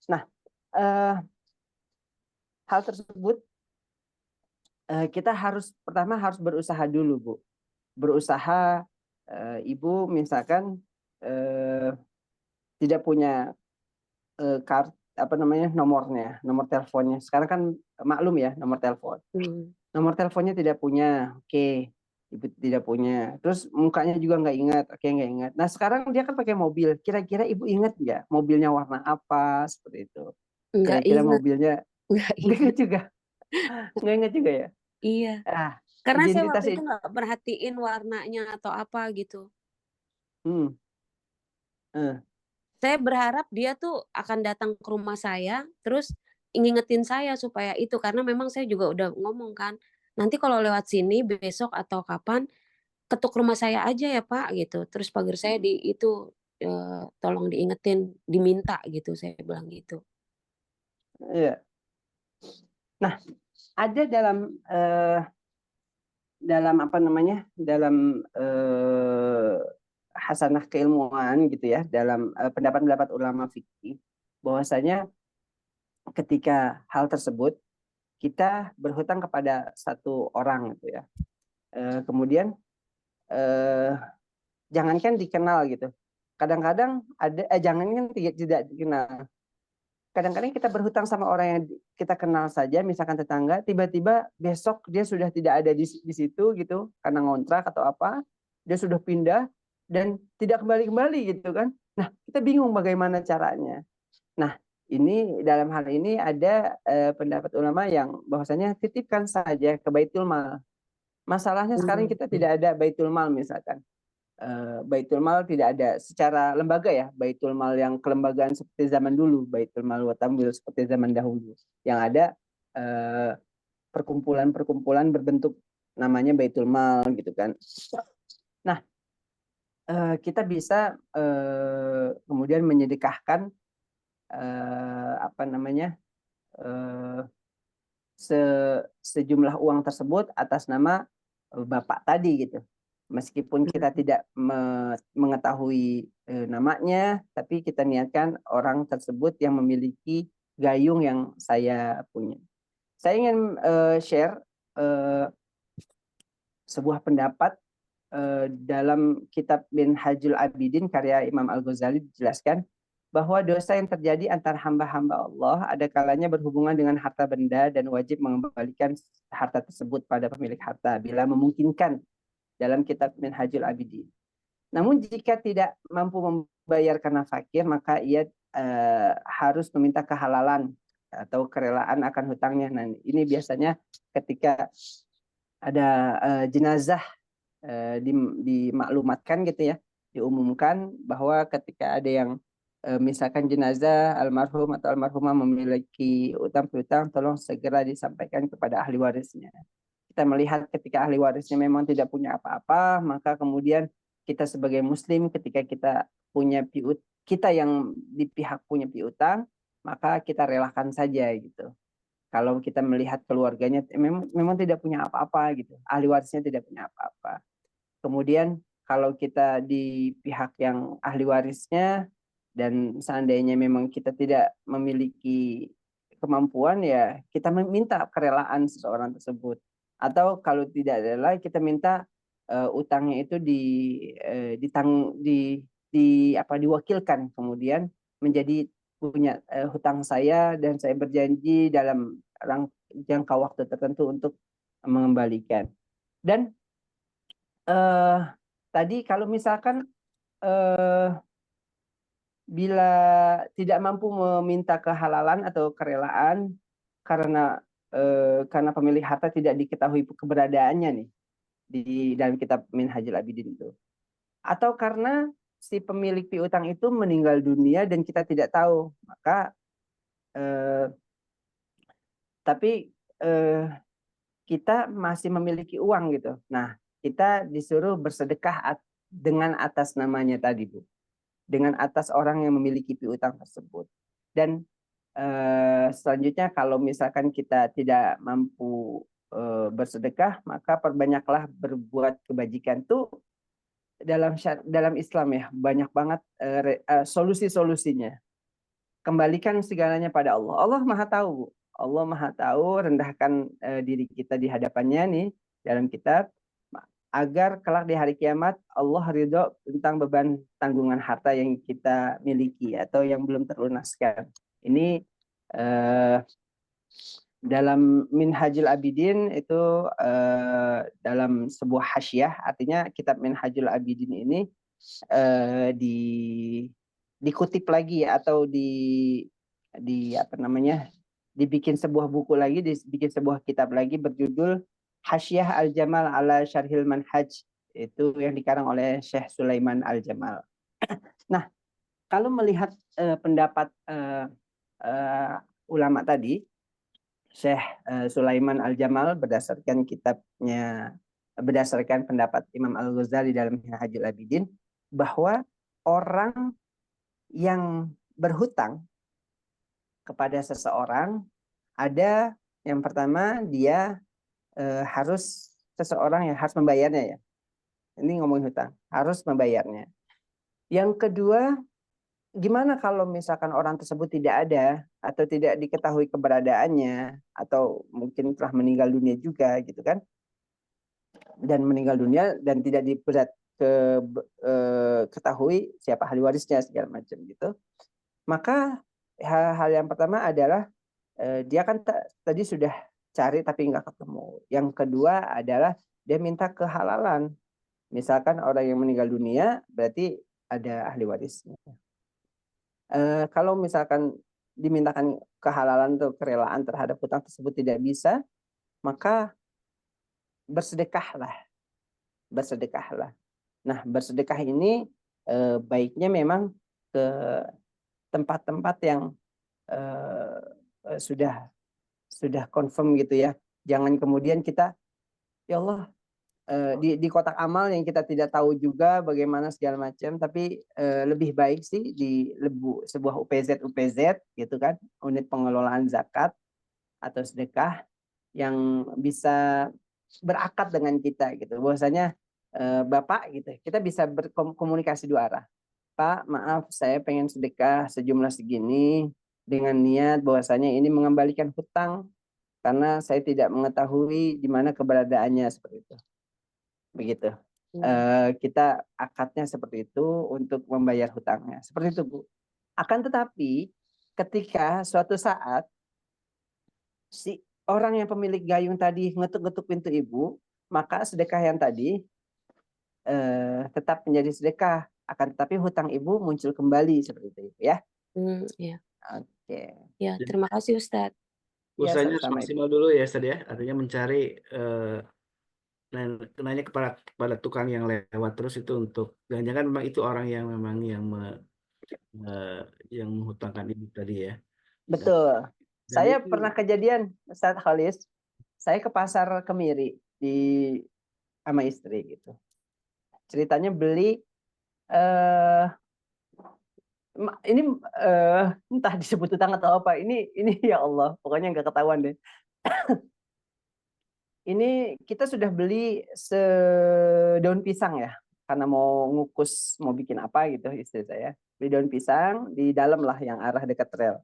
Nah, hal tersebut kita pertama harus berusaha dulu, Bu. Berusaha, Ibu misalkan tidak punya nomornya, nomor teleponnya. Sekarang kan maklum ya, nomor telepon. Nomor teleponnya tidak punya, oke. Ibu tidak punya. Terus mukanya juga nggak ingat, oke, nggak ingat. Nah sekarang dia kan pakai mobil. Kira-kira Ibu ingat nggak mobilnya warna apa, seperti itu? Nggak Kira-kira ingat. mobilnya Nggak nggak ingat. ingat juga. Nggak ingat juga ya? Iya. Ah, Karena saya identitas waktu itu nggak perhatiin warnanya atau apa gitu. Saya berharap dia tuh akan datang ke rumah saya, terus ngingetin saya supaya itu, karena memang saya juga udah ngomong kan, nanti kalau lewat sini besok atau kapan, ketuk rumah saya aja ya Pak gitu. Terus pagar saya tolong diingetin, diminta gitu, saya bilang gitu. Iya. Nah, ada dalam hasanah keilmuan gitu ya, dalam pendapat-pendapat ulama fikih, bahwasanya ketika hal tersebut kita berhutang kepada satu orang gitu ya, kemudian jangankan dikenal gitu, kadang-kadang jangankan tidak dikenal, kadang-kadang kita berhutang sama orang yang kita kenal saja, misalkan tetangga, tiba-tiba besok dia sudah tidak ada di situ gitu, karena ngontrak atau apa, dia sudah pindah dan tidak kembali gitu kan. Nah, kita bingung bagaimana caranya. Nah, ini dalam hal ini ada pendapat ulama yang bahwasanya titipkan saja ke Baitul Mal. Masalahnya sekarang kita tidak ada Baitul Mal misalkan. Baitul Mal tidak ada secara lembaga ya, Baitul Mal yang kelembagaan seperti zaman dulu, Baitul Mal wa Tamwil seperti zaman dahulu, yang ada perkumpulan-perkumpulan berbentuk namanya Baitul Mal gitu kan. Nah, kita bisa kemudian menyedekahkan sejumlah uang tersebut atas nama Bapak tadi gitu. Meskipun kita tidak mengetahui namanya, tapi kita niatkan orang tersebut yang memiliki gayung yang saya punya. Saya ingin share sebuah pendapat dalam kitab Minhajul Abidin karya Imam Al-Ghazali, dijelaskan bahwa dosa yang terjadi antara hamba-hamba Allah ada kalanya berhubungan dengan harta benda dan wajib mengembalikan harta tersebut pada pemilik harta bila memungkinkan, dalam kitab Minhajul Abidin. Namun jika tidak mampu membayar karena fakir, maka ia harus meminta kehalalan atau kerelaan akan hutangnya. Nah, ini biasanya ketika ada jenazah dimaklumatkan gitu ya, diumumkan bahwa ketika ada yang misalkan jenazah almarhum atau almarhumah memiliki utang piutang, tolong segera disampaikan kepada ahli warisnya. Kita melihat ketika ahli warisnya memang tidak punya apa-apa, maka kemudian kita sebagai muslim ketika kita punya kita yang di pihak punya piutang, maka kita relakan saja gitu. Kalau kita melihat keluarganya memang tidak punya apa-apa gitu, ahli warisnya tidak punya apa-apa. Kemudian kalau kita di pihak yang ahli warisnya dan seandainya memang kita tidak memiliki kemampuan, ya kita meminta kerelaan seseorang tersebut. Atau kalau tidak rela, kita minta utangnya itu diwakilkan kemudian menjadi punya hutang saya dan saya berjanji dalam jangka waktu tertentu untuk mengembalikan. Dan tadi kalau misalkan bila tidak mampu meminta kehalalan atau kerelaan karena pemilik harta tidak diketahui keberadaannya nih di dalam kitab Minhajul Abidin itu, atau karena si pemilik piutang itu meninggal dunia dan kita tidak tahu, maka tapi kita masih memiliki uang gitu. Nah, kita disuruh bersedekah dengan atas namanya tadi, Bu. Dengan atas orang yang memiliki piutang tersebut. Dan selanjutnya kalau misalkan kita tidak mampu bersedekah, maka perbanyaklah berbuat kebajikan. Tuh dalam Islam ya, banyak banget solusi-solusinya. Kembalikan segalanya pada Allah. Allah Maha tahu, Bu. Allah Maha tahu, rendahkan diri kita di hadapannya nih dalam kitab, agar kelak di hari kiamat Allah ridho tentang beban tanggungan harta yang kita miliki atau yang belum terlunaskan. Ini dalam Minhajul Abidin itu dalam sebuah hasyiah, artinya kitab Minhajul Abidin ini dikutip lagi atau dibikin sebuah buku lagi, dibikin sebuah kitab lagi berjudul Hasyiah Al-Jamal ala Syarhil Manhaj, itu yang dikarang oleh Syekh Sulaiman Al-Jamal. Nah, kalau melihat pendapat ulama tadi, Syekh Sulaiman Al-Jamal berdasarkan pendapat Imam Al-Ghazali dalam Minhajul Abidin, bahwa orang yang berhutang kepada seseorang, ada yang pertama dia seseorang yang harus membayarnya ya. Ini ngomongin hutang, harus membayarnya. Yang kedua, gimana kalau misalkan orang tersebut tidak ada atau tidak diketahui keberadaannya atau mungkin telah meninggal dunia juga gitu kan? Dan meninggal dunia dan tidak ketahui siapa ahli warisnya segala macam gitu. Maka hal yang pertama adalah dia kan tadi sudah cari tapi nggak ketemu. Yang kedua adalah dia minta kehalalan. Misalkan orang yang meninggal dunia berarti ada ahli warisnya. Kalau misalkan dimintakan kehalalan atau kerelaan terhadap hutang tersebut tidak bisa, maka bersedekahlah. Nah, bersedekah ini baiknya memang ke tempat-tempat yang sudah confirm gitu ya. Jangan kemudian kita, ya Allah, di kotak amal yang kita tidak tahu juga bagaimana segala macam, tapi lebih baik sih di sebuah UPZ gitu kan, unit pengelolaan zakat atau sedekah yang bisa berakad dengan kita gitu. Bahwasanya Bapak gitu, kita bisa berkomunikasi dua arah. Pak, maaf saya pengen sedekah sejumlah segini dengan niat bahwasanya ini mengembalikan hutang karena saya tidak mengetahui di mana keberadaannya, seperti itu. Begitu. Kita akadnya seperti itu untuk membayar hutangnya. Seperti itu, Bu. Akan tetapi ketika suatu saat si orang yang pemilik gayung tadi ngetuk-ngetuk pintu Ibu, maka sedekah yang tadi tetap menjadi sedekah. Akan tetapi hutang Ibu muncul kembali, seperti itu ya. Iya. Oke. Ya, terima kasih Ustadz. Ya, Usahanya harus sama-sama Ibu. maksimal dulu ya Ustadz ya, artinya mencari nanya kepada tukang yang lewat terus itu untuk jangan-jangan memang itu orang yang memang yang menghutangkan ibu tadi ya. Betul. Dan Saya itu pernah kejadian, Ustadz Khalis, saya ke pasar Kemiri sama istri gitu. Ceritanya beli ini entah disebut utang atau apa. Ini ya Allah, pokoknya nggak ketahuan deh. Ini kita sudah beli sedaun pisang ya, karena mau ngukus, mau bikin apa gitu istri saya. Beli daun pisang di dalam lah yang arah dekat rel.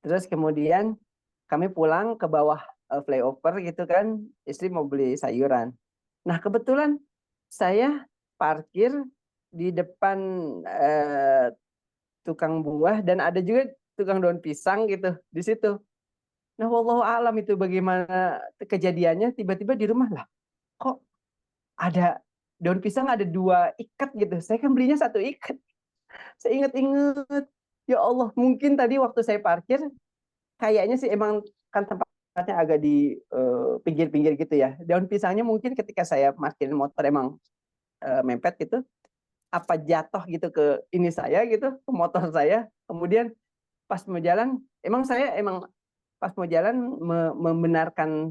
Terus kemudian kami pulang ke bawah flyover gitu kan, istri mau beli sayuran. Nah kebetulan saya parkir di depan tukang buah dan ada juga tukang daun pisang gitu di situ. Nah, wallahu alam itu bagaimana kejadiannya, tiba-tiba di rumah lah, kok ada daun pisang ada 2 ikat gitu. Saya kan belinya 1 ikat. Saya ingat-ingat, ya Allah, mungkin tadi waktu saya parkir kayaknya sih emang kan tempatnya agak di pinggir-pinggir gitu ya. Daun pisangnya mungkin ketika saya parkirin motor emang mepet gitu, apa jatuh gitu ke ini saya gitu, ke motor saya. Kemudian pas mau jalan, saya pas mau jalan membenarkan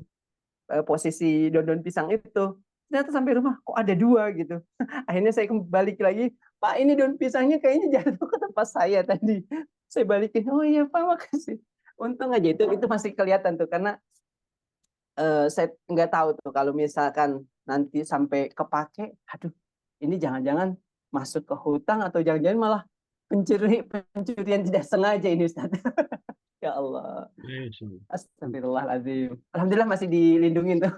posisi daun pisang itu. Ternyata sampai rumah kok ada 2 gitu. Akhirnya saya kembali lagi, Pak ini daun pisangnya kayaknya jatuh ke tempat saya tadi. Saya balikin, oh iya Pak makasih. Untung aja itu masih kelihatan tuh karena saya nggak tahu tuh kalau misalkan nanti sampai kepake, aduh ini jangan-jangan masuk ke hutang atau jangan-jangan malah pencurian tidak sengaja ini Ustaz. Ya Allah. Astagfirullahaladzim. Alhamdulillah masih dilindungin tuh.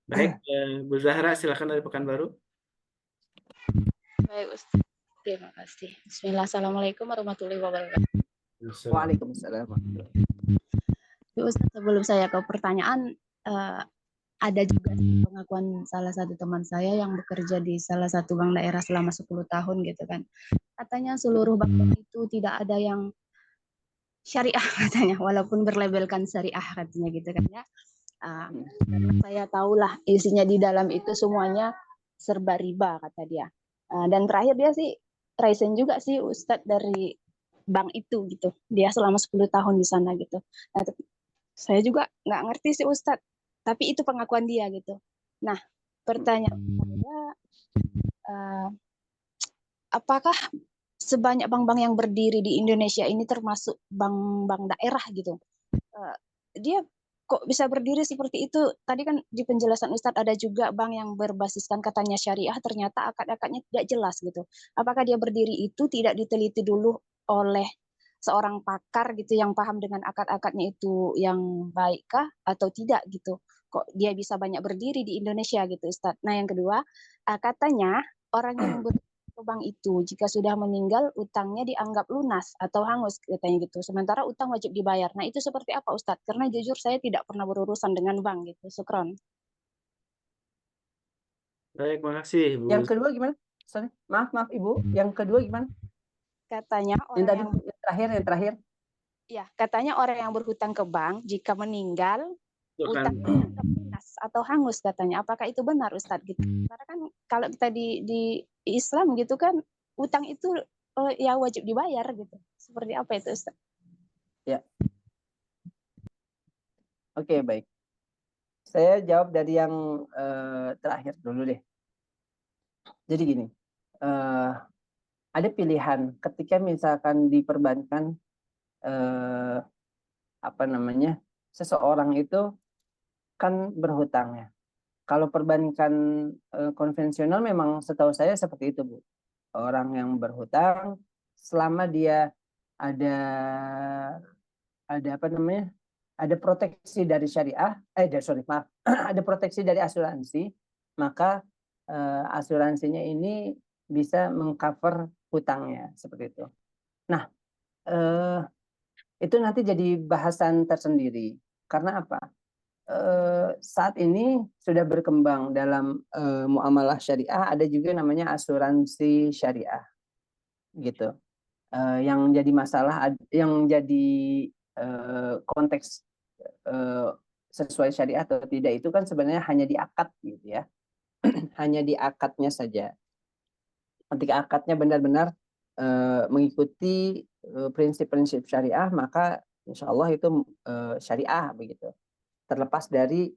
baik, Bu Zahra silakan dari Pekanbaru. Baik Ustaz, terima kasih. Bismillah, Assalamualaikum warahmatullahi wabarakatuh. Waalaikumsalam. Ustaz, sebelum saya ke pertanyaan, ada juga pengakuan salah satu teman saya yang bekerja di salah satu bank daerah selama 10 tahun gitu kan. Katanya seluruh bank itu tidak ada yang syariah katanya, walaupun berlabelkan syariah katanya gitu kan ya. Saya tahulah isinya di dalam itu semuanya serba riba kata dia. Dan terakhir dia sih resign juga sih Ustadz dari bank itu gitu. Dia selama 10 tahun di sana gitu. Nah, saya juga nggak ngerti sih Ustadz, tapi itu pengakuan dia gitu. Nah, pertanyaan saya, apakah sebanyak bank-bank yang berdiri di Indonesia ini termasuk bank-bank daerah gitu? Dia kok bisa berdiri seperti itu? Tadi kan di penjelasan Ustadz ada juga bank yang berbasiskan katanya syariah, ternyata akad-akadnya tidak jelas gitu. Apakah dia berdiri itu tidak diteliti dulu oleh seorang pakar gitu yang paham dengan akad-akadnya itu yang baikkah atau tidak gitu? Kok dia bisa banyak berdiri di Indonesia gitu Ustadz? Nah yang kedua, katanya orang yang ke bank itu jika sudah meninggal utangnya dianggap lunas atau hangus katanya gitu. Sementara utang wajib dibayar. Nah itu seperti apa Ustadz? Karena jujur saya tidak pernah berurusan dengan bank gitu. Syukron. Baik, makasih Bu. Yang kedua gimana? Sorry, maaf Ibu. Yang kedua gimana? Katanya Yang orang tadi yang terakhir. Ya, katanya orang yang berhutang ke bank jika meninggal utangnya dianggap lunas atau hangus katanya. Apakah itu benar Ustadz gitu? Karena kan kalau kita di Islam gitu kan utang itu ya wajib dibayar gitu. Seperti apa itu Ustadz? Ya. Oke, baik. Saya jawab dari yang terakhir dulu deh. Jadi gini, ada pilihan ketika misalkan di perbankan seseorang itu kan berhutang ya. Kalau perbankan konvensional memang setahu saya seperti itu Bu. Orang yang berhutang selama dia ada ada proteksi dari syariah, ada proteksi dari asuransi, maka asuransinya ini bisa mengcover hutangnya seperti itu. Nah, itu nanti jadi bahasan tersendiri. Karena apa? Saat ini sudah berkembang dalam muamalah syariah ada juga namanya asuransi syariah gitu. yang jadi masalah, yang jadi konteks sesuai syariah atau tidak itu kan sebenarnya hanya di akad gitu ya, hanya di akadnya saja. Ketika akadnya benar-benar mengikuti prinsip-prinsip syariah, maka insya Allah itu syariah begitu. Terlepas dari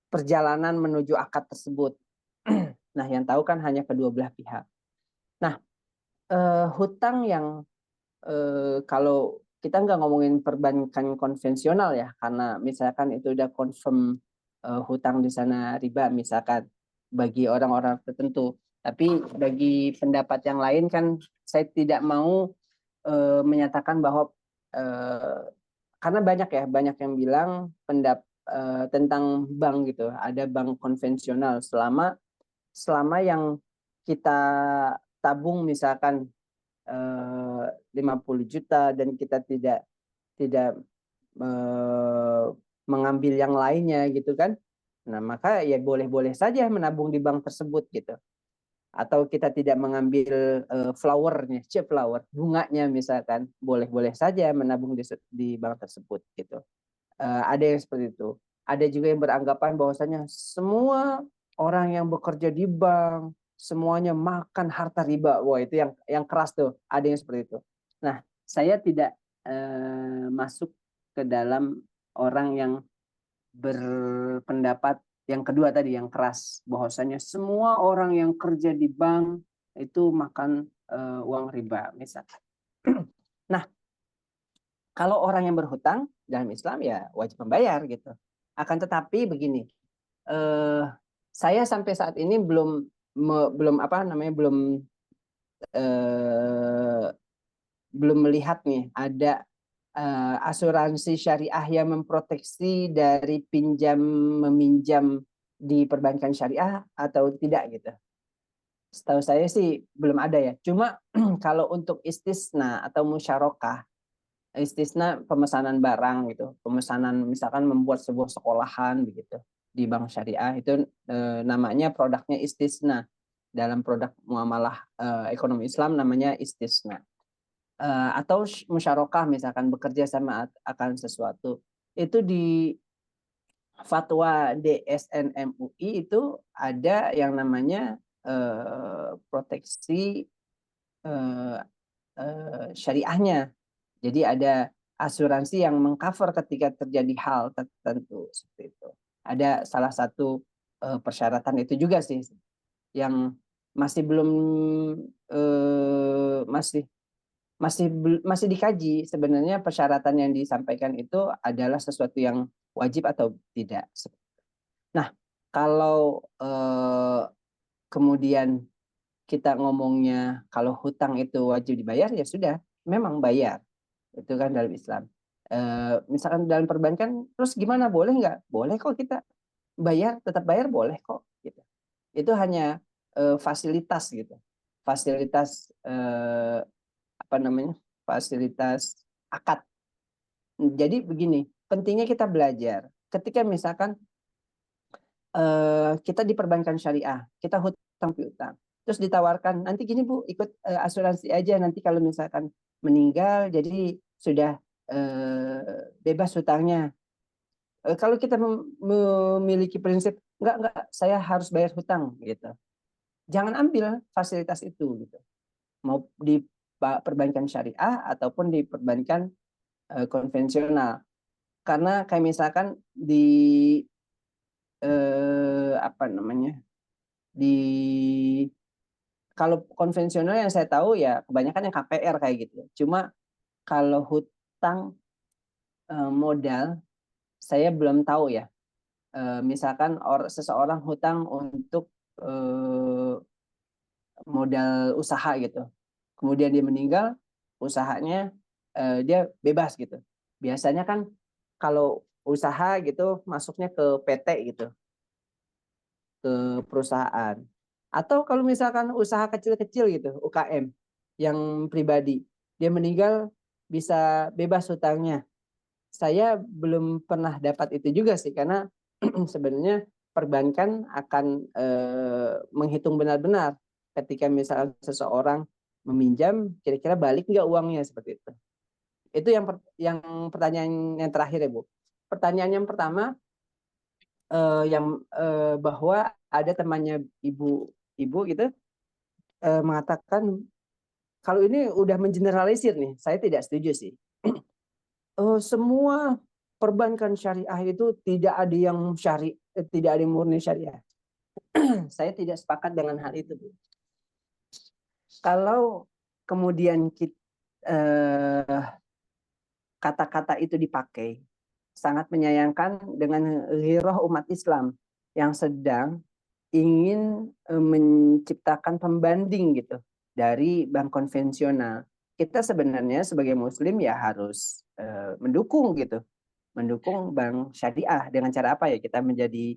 perjalanan menuju akad tersebut. Nah, yang tahu kan hanya kedua belah pihak. Nah, hutang yang kalau kita nggak ngomongin perbankan konvensional ya, karena misalkan itu udah confirm hutang di sana riba misalkan bagi orang-orang tertentu. Tapi bagi pendapat yang lain kan saya tidak mau menyatakan bahwa karena banyak yang bilang tentang bank gitu, ada bank konvensional selama yang kita tabung misalkan 50 juta dan kita tidak mengambil yang lainnya gitu kan. Nah, maka ya boleh-boleh saja menabung di bank tersebut gitu. Atau kita tidak mengambil flowernya, flower, bunganya misalkan, boleh-boleh saja menabung di bank tersebut gitu. Ada yang seperti itu. Ada juga yang beranggapan bahwasanya semua orang yang bekerja di bank semuanya makan harta riba. Wah, itu yang keras tuh. Ada yang seperti itu. Nah, saya tidak masuk ke dalam orang yang berpendapat yang kedua tadi, yang keras, bahwasanya semua orang yang kerja di bank itu makan uang riba misalkan. Nah, kalau orang yang berhutang dalam Islam ya wajib membayar gitu. Akan tetapi begini, saya sampai saat ini belum melihat nih ada asuransi syariah yang memproteksi dari pinjam meminjam di perbankan syariah atau tidak gitu. Setahu saya sih belum ada ya. Cuma kalau untuk istisna atau musyarakah, istisna pemesanan barang gitu, pemesanan misalkan membuat sebuah sekolahan begitu di bank syariah, itu namanya produknya istisna. Dalam produk muamalah ekonomi Islam namanya istisna. Atau musyarakah misalkan bekerja sama akan sesuatu, itu di fatwa DSN MUI itu ada yang namanya proteksi syariahnya. Jadi ada asuransi yang mengcover ketika terjadi hal tertentu seperti itu. Ada salah satu persyaratan itu juga sih yang masih belum masih dikaji sebenarnya persyaratan yang disampaikan itu adalah sesuatu yang wajib atau tidak. Nah, kalau kemudian kita ngomongnya kalau hutang itu wajib dibayar, ya sudah, memang bayar. Itu kan dalam Islam. Misalkan dalam perbankan, terus gimana? Boleh nggak? Boleh kok kita bayar, tetap bayar boleh kok. Gitu. Itu hanya fasilitas gitu. Fasilitas fasilitas akad. Jadi begini, pentingnya kita belajar. Ketika misalkan kita di perbankan syariah, kita hutang piutang, terus ditawarkan nanti gini Bu, ikut asuransi aja, nanti kalau misalkan meninggal jadi sudah bebas hutangnya. Kalau kita memiliki prinsip enggak, saya harus bayar hutang gitu, jangan ambil fasilitas itu gitu, mau di perbankan syariah ataupun di perbankan konvensional. Karena kayak misalkan di kalau konvensional yang saya tahu ya kebanyakan yang KPR kayak gitu. Cuma kalau hutang modal saya belum tahu ya. Misalkan seseorang hutang untuk modal usaha gitu, kemudian dia meninggal, usahanya dia bebas gitu. Biasanya kan kalau usaha gitu masuknya ke PT gitu, ke perusahaan. Atau kalau misalkan usaha kecil-kecil gitu, UKM yang pribadi, dia meninggal bisa bebas hutangnya. Saya belum pernah dapat itu juga sih, karena sebenarnya perbankan akan menghitung benar-benar ketika misalnya seseorang meminjam, kira-kira balik nggak uangnya, seperti itu. Itu yang pertanyaan yang terakhir ya Bu. Pertanyaan yang pertama bahwa ada temannya ibu gitu mengatakan kalau ini udah mengeneralisir nih, saya tidak setuju sih. Semua perbankan syariah itu tidak ada yang tidak ada yang murni syariah. Saya tidak sepakat dengan hal itu, Bu. Kalau kemudian kata-kata itu dipakai, sangat menyayangkan dengan ghirah umat Islam yang sedang ingin menciptakan pembanding gitu dari bank konvensional. Kita sebenarnya sebagai Muslim ya harus mendukung gitu, mendukung bank syariah dengan cara apa ya? Kita menjadi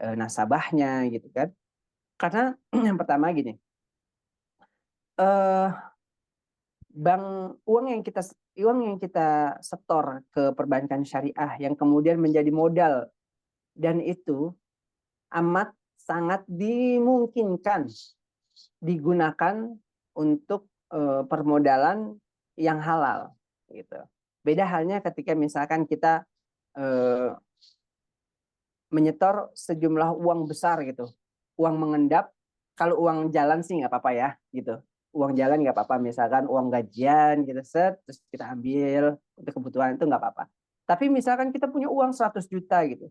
nasabahnya gitu kan. Karena yang pertama gini, uang yang kita setor ke perbankan syariah yang kemudian menjadi modal, dan itu amat sangat dimungkinkan digunakan untuk permodalan yang halal gitu. Beda halnya ketika misalkan kita menyetor sejumlah uang besar gitu, uang mengendap. Kalau uang jalan sih nggak apa-apa ya gitu, uang jalan nggak apa-apa, misalkan uang gajian gitu terus kita ambil untuk kebutuhan itu nggak apa-apa. Tapi misalkan kita punya uang 100 juta gitu,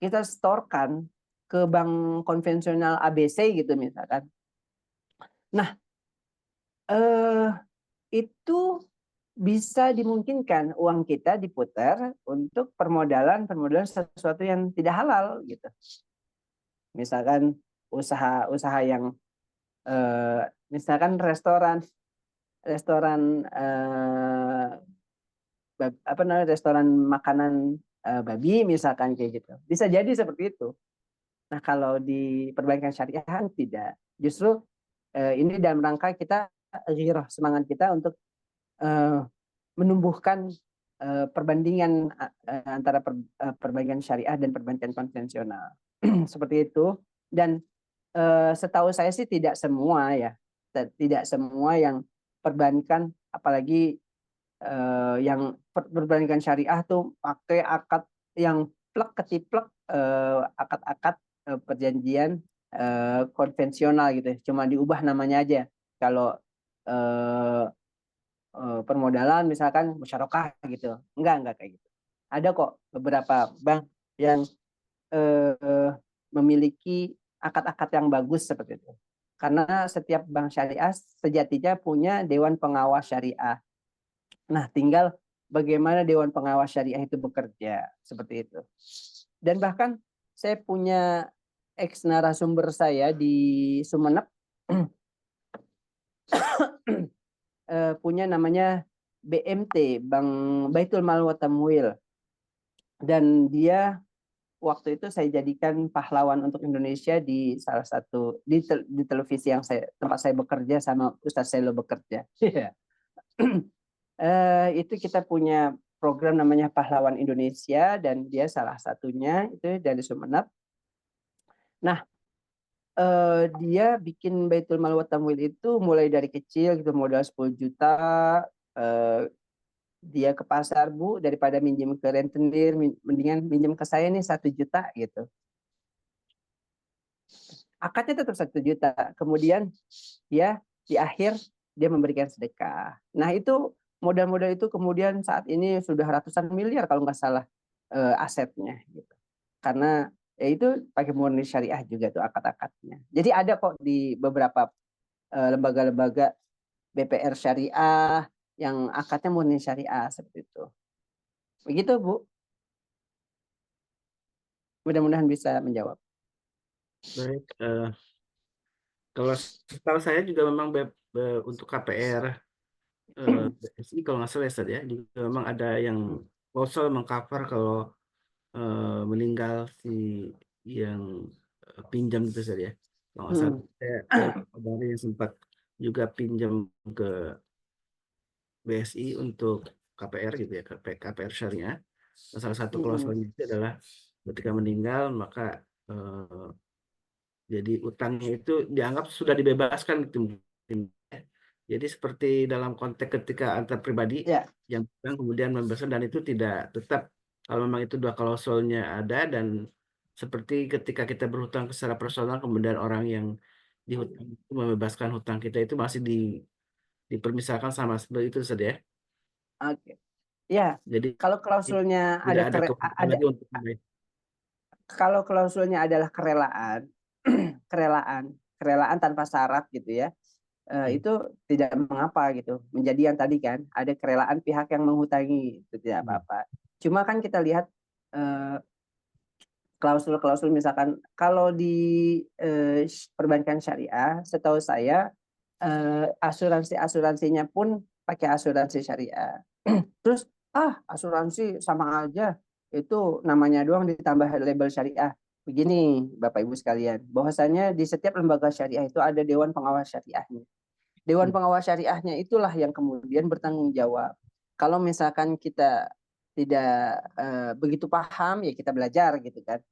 kita setorkan ke bank konvensional ABC gitu misalkan. Nah, itu bisa dimungkinkan uang kita diputar untuk permodalan sesuatu yang tidak halal gitu. Misalkan usaha yang misalkan restoran restoran makanan babi misalkan kayak gitu. Bisa jadi seperti itu. Nah, kalau di perbankan syariah tidak. Justru ini dalam rangka kita ghirah, semangat kita untuk menumbuhkan perbandingan antara perbankan syariah dan perbankan konvensional. Seperti itu. Dan setahu saya sih tidak semua yang perbankan, apalagi yang perbankan syariah tuh pakai akad yang plek ketiplek, akad-akad perjanjian konvensional gitu, cuma diubah namanya aja. Kalau permodalan misalkan musyarakah gitu, enggak kayak gitu. Ada kok beberapa bank yang memiliki akad-akad yang bagus seperti itu. Karena setiap bank syariah sejatinya punya dewan pengawas syariah. Nah, tinggal bagaimana dewan pengawas syariah itu bekerja seperti itu. Dan bahkan saya punya ex narasumber saya di Sumeneb punya namanya BMT, Bank Baitul Mal wa Tamwil. Dan dia waktu itu saya jadikan pahlawan untuk Indonesia di salah satu di televisi yang tempat saya bekerja sama Ustadz Selo bekerja. Itu kita punya program namanya Pahlawan Indonesia dan dia salah satunya itu dari Sumeneb. Nah, dia bikin Baitul Mal wa Tamwil itu mulai dari kecil gitu, modal 10 juta. Dia ke pasar, Bu, daripada minjem ke rentenir, mendingan minjem ke saya nih 1 juta gitu. Akadnya tetap 1 juta. Kemudian dia di akhir dia memberikan sedekah. Nah, itu modal-modal itu kemudian saat ini sudah ratusan miliar kalau nggak salah asetnya gitu. Karena ya itu pakai murni syariah juga tuh akad-akadnya. Jadi ada kok di beberapa lembaga-lembaga BPR syariah yang akadnya murni syariah seperti itu. Begitu, Bu. Mudah-mudahan bisa menjawab. Baik, kalau setahu saya juga memang untuk KPR BSI kalau nggak salah ya, Ustaz, ya, juga memang ada yang klausul mengcover kalau meninggal si yang pinjam itu, Ustaz, ya. Kalau nggak salah saya ada yang sempat juga pinjam ke BSI untuk KPR gitu ya, KPR syariah. Salah satu klausulnya itu adalah ketika meninggal maka jadi utangnya itu dianggap sudah dibebaskan gitu. Jadi seperti dalam konteks ketika antar pribadi Ya, yang kemudian membebaskan, dan itu tidak tetap kalau memang itu dua klausulnya ada, dan seperti ketika kita berhutang secara personal kemudian orang yang dihutang itu membebaskan hutang kita, itu masih dipermisalkan sama seperti itu Ustaz ya. oke. Ya, Jadi kalau klausulnya tidak ada ada kewajiban lagi untuk kalau klausulnya adalah kerelaan, kerelaan tanpa syarat gitu ya, itu tidak mengapa gitu. Menjadi yang tadi kan ada kerelaan pihak yang menghutangi, itu tidak apa-apa. Cuma kan kita lihat klausul-klausul misalkan kalau di perbankan syariah, setahu saya asuransinya pun pakai asuransi syariah. Terus asuransi sama aja, itu namanya doang ditambah label syariah. Begini Bapak Ibu sekalian, bahwasanya di setiap lembaga syariah itu ada dewan pengawas syariahnya. Dewan pengawas syariahnya itulah yang kemudian bertanggung jawab. Kalau misalkan kita tidak begitu paham, ya kita belajar gitu kan.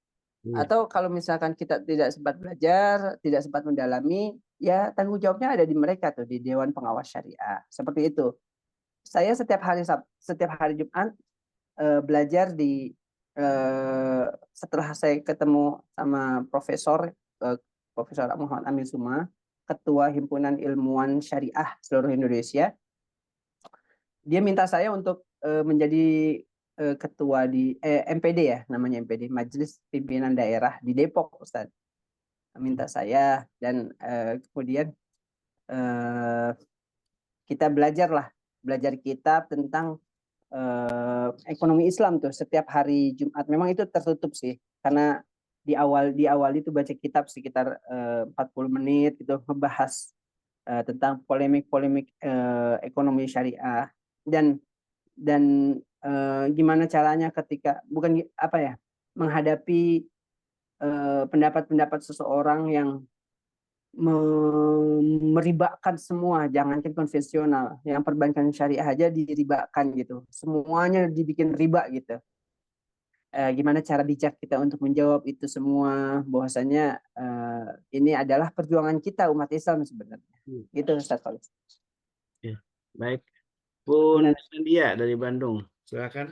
Atau kalau misalkan kita tidak sempat belajar, tidak sempat mendalami, ya tanggung jawabnya ada di mereka tuh, di Dewan Pengawas Syariah. Seperti itu. Saya setiap hari Jumat belajar di setelah saya ketemu sama Profesor Muhammad Amin Suma, Ketua Himpunan Ilmuwan Syariah seluruh Indonesia. Dia minta saya untuk menjadi ketua di MPD ya, namanya MPD, Majelis Pimpinan Daerah di Depok, Ustaz. Minta saya, dan kemudian kita belajar kitab tentang ekonomi Islam tuh setiap hari Jumat. Memang itu tertutup sih, karena di awal itu baca kitab sekitar 40 menit gitu, membahas tentang polemik ekonomi syariah, dan gimana caranya ketika menghadapi pendapat-pendapat seseorang yang meribakan semua, jangankan konvensional, yang perbankan syariah aja diribakan gitu, semuanya dibikin riba gitu. Gimana cara bijak kita untuk menjawab itu semua, bahwasanya ini adalah perjuangan kita umat Islam sebenarnya. Gitu Ustaz Khalis. Ya, baik. Bu Nadia dari Bandung, silakan.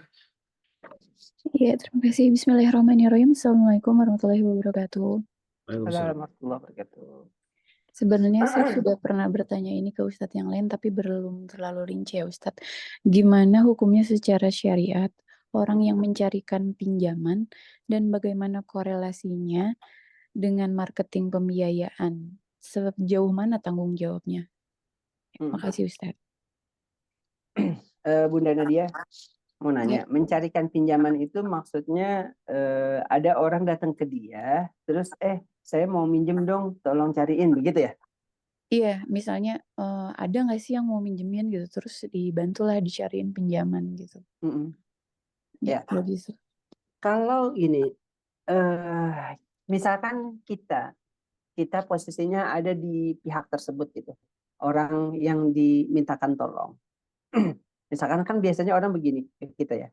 Iya, terima kasih. Bismillahirrahmanirrahim. Assalamualaikum warahmatullahi wabarakatuh. Waalaikumsalam warahmatullahi wabarakatuh. Sebenarnya saya sudah pernah bertanya ini ke Ustadz yang lain, tapi belum terlalu rinci ya Ustadz. Gimana hukumnya secara syariat orang yang mencarikan pinjaman, dan bagaimana korelasinya dengan marketing pembiayaan? Sejauh mana tanggung jawabnya? Terima kasih Ustadz. Bunda Nadia mau nanya, mencarikan pinjaman itu maksudnya ada orang datang ke dia, terus saya mau minjem dong, tolong cariin, begitu ya? Iya, misalnya ada nggak sih yang mau minjemin gitu, terus dibantulah dicariin pinjaman gitu. Ya, begitu. Kalau ini, misalkan kita posisinya ada di pihak tersebut gitu, orang yang dimintakan tolong. Misalkan kan biasanya orang begini ke kita ya,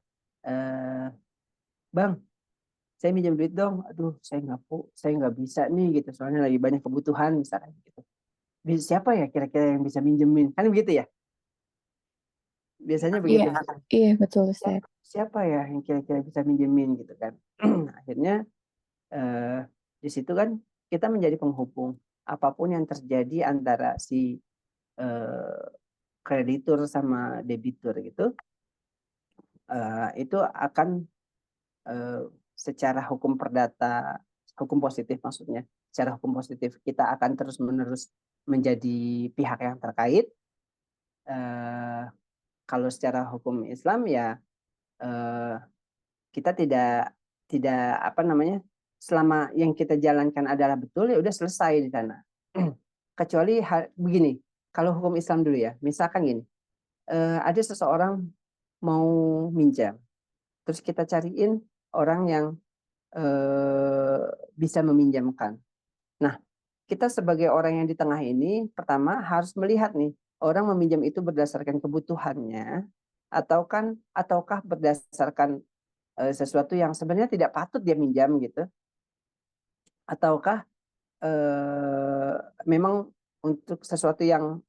Bang, saya minjem duit dong, aduh saya nggak bisa nih gitu, soalnya lagi banyak kebutuhan misalkan gitu. Siapa ya kira-kira yang bisa minjemin, kan begitu ya? Biasanya begitu. Iya betul Ustaz. Siapa ya yang kira-kira bisa minjemin gitu kan? Akhirnya di situ kan kita menjadi penghubung. Apapun yang terjadi antara si kreditur sama debitur gitu, itu akan secara hukum perdata, hukum positif maksudnya, secara hukum positif kita akan terus-menerus menjadi pihak yang terkait. Kalau secara hukum Islam ya kita tidak selama yang kita jalankan adalah betul, ya udah selesai di sana. Kecuali begini, kalau hukum Islam dulu ya, misalkan gini, ada seseorang mau minjam, terus kita cariin orang yang bisa meminjamkan. Nah, kita sebagai orang yang di tengah ini, pertama harus melihat nih, orang meminjam itu berdasarkan kebutuhannya, ataukah berdasarkan sesuatu yang sebenarnya tidak patut dia minjam gitu, ataukah memang untuk sesuatu yang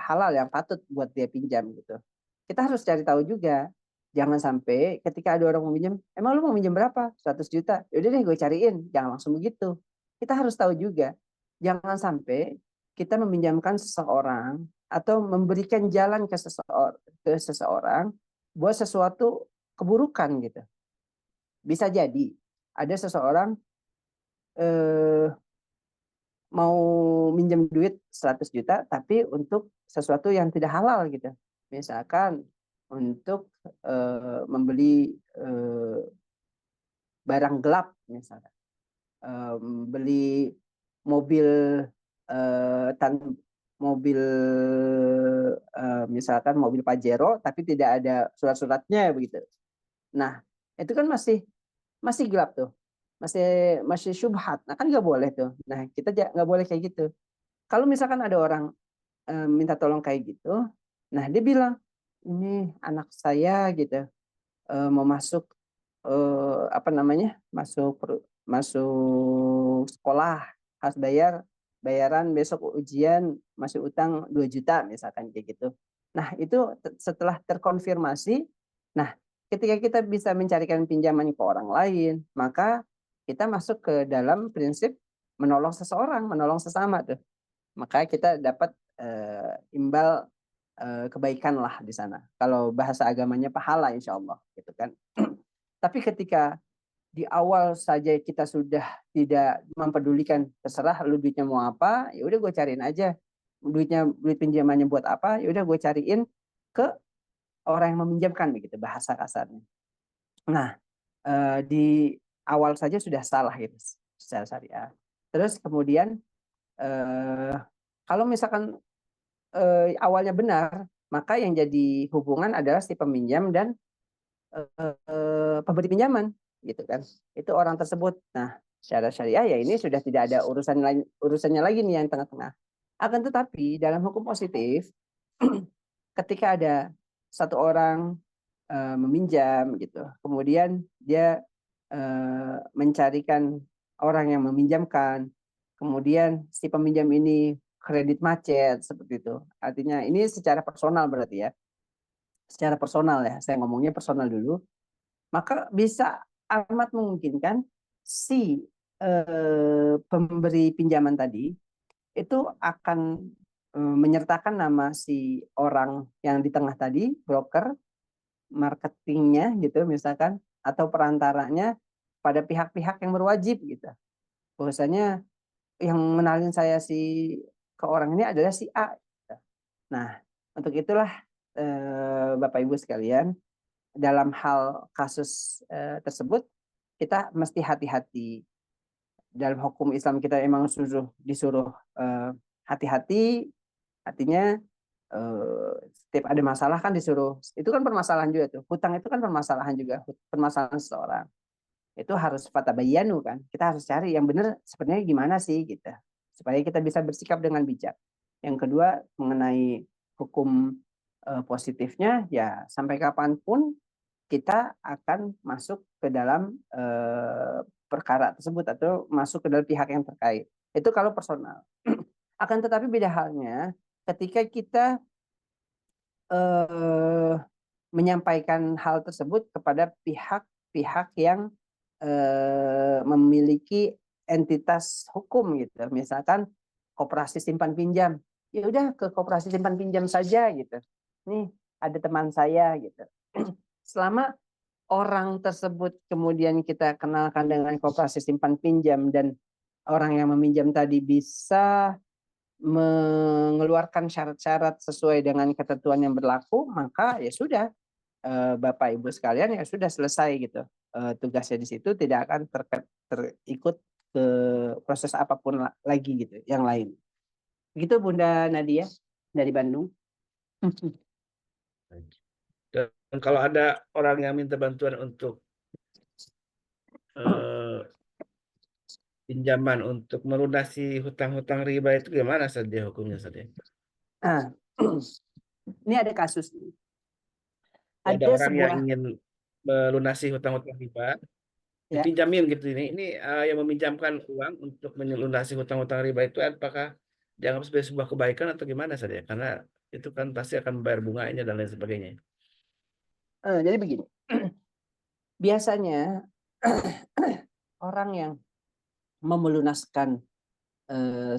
halal, yang patut buat dia pinjam gitu. Kita harus cari tahu juga. Jangan sampai ketika ada orang mau minjem, emang lu mau minjem berapa? 100 juta. Yaudah deh gue cariin. Jangan langsung begitu. Kita harus tahu juga. Jangan sampai kita meminjamkan seseorang atau memberikan jalan ke seseorang buat sesuatu keburukan gitu. Bisa jadi ada seseorang mau minjem duit 100 juta tapi untuk sesuatu yang tidak halal gitu. Misalkan untuk membeli barang gelap misalkan. Beli mobil mobil misalkan mobil Pajero tapi tidak ada surat-suratnya begitu. Nah, itu kan masih gelap tuh. Masih syubhat. Nah, kan nggak boleh tuh. Nah, kita nggak boleh kayak gitu. Kalau misalkan ada orang minta tolong kayak gitu, nah dia bilang, ini anak saya gitu mau masuk masuk sekolah, harus bayaran besok ujian, masih utang 2 juta misalkan kayak gitu. Nah, itu setelah terkonfirmasi, nah ketika kita bisa mencarikan pinjaman ke orang lain, maka kita masuk ke dalam prinsip menolong seseorang, menolong sesama tuh. Maka kita dapat imbal kebaikan lah di sana. Kalau bahasa agamanya pahala insya Allah gitu kan. Tapi ketika di awal saja kita sudah tidak mempedulikan, terserah lu duitnya mau apa, ya udah gue cariin aja. Duit pinjamannya buat apa, ya udah gue cariin ke orang yang meminjamkan begitu bahasa kasarnya. Nah, di awal saja sudah salah gitu secara syariah. Terus kemudian kalau misalkan awalnya benar, maka yang jadi hubungan adalah si peminjam dan pemberi pinjaman gitu kan. Itu orang tersebut. Nah, secara syariah ya ini sudah tidak ada urusannya lagi nih yang tengah-tengah. Akan tetapi dalam hukum positif ketika ada satu orang meminjam gitu, kemudian dia mencarikan orang yang meminjamkan, kemudian si peminjam ini kredit macet seperti itu. Artinya ini secara personal berarti ya. Secara personal ya, saya ngomongnya personal dulu. Maka bisa amat memungkinkan si pemberi pinjaman tadi itu akan menyertakan nama si orang yang di tengah tadi, broker, marketingnya gitu misalkan, atau perantaranya pada pihak-pihak yang berwajib gitu. Bahwasanya yang mengenalin saya ke orang ini adalah si A. Nah, untuk itulah Bapak Ibu sekalian, dalam hal kasus tersebut kita mesti hati-hati. Dalam hukum Islam kita emang disuruh hati-hati, artinya setiap ada masalah kan disuruh, itu kan permasalahan juga tuh. Hutang itu kan permasalahan juga, permasalahan seseorang. Itu harus fatabayyanu kan. Kita harus cari yang benar sebenarnya gimana sih gitu. Supaya kita bisa bersikap dengan bijak. Yang kedua mengenai hukum positifnya ya sampai kapanpun kita akan masuk ke dalam perkara tersebut atau masuk ke dalam pihak yang terkait. Itu kalau personal. Akan tetapi beda halnya ketika kita menyampaikan hal tersebut kepada pihak-pihak yang memiliki entitas hukum gitu. Misalkan koperasi simpan pinjam. Ya udah ke koperasi simpan pinjam saja gitu. Nih ada teman saya gitu. Selama orang tersebut kemudian kita kenalkan dengan koperasi simpan pinjam dan orang yang meminjam tadi bisa mengeluarkan syarat-syarat sesuai dengan ketentuan yang berlaku, maka ya sudah Bapak Ibu sekalian ya sudah selesai gitu. Tugasnya di situ tidak akan terikut ke proses apapun lagi gitu yang lain. Begitu Bunda Nadia dari Bandung. Dan kalau ada orang yang minta bantuan untuk pinjaman untuk melunasi hutang-hutang riba itu gimana saja hukumnya saja? Nah, ini ada kasus. Ada orang yang ingin melunasi hutang-hutang riba, dipinjamin gitu ini yang meminjamkan uang untuk melunasi hutang-hutang riba itu apakah dianggap sebagai sebuah kebaikan atau gimana saja? Karena itu kan pasti akan membayar bunganya dan lain sebagainya. Jadi begini, biasanya orang yang melunaskan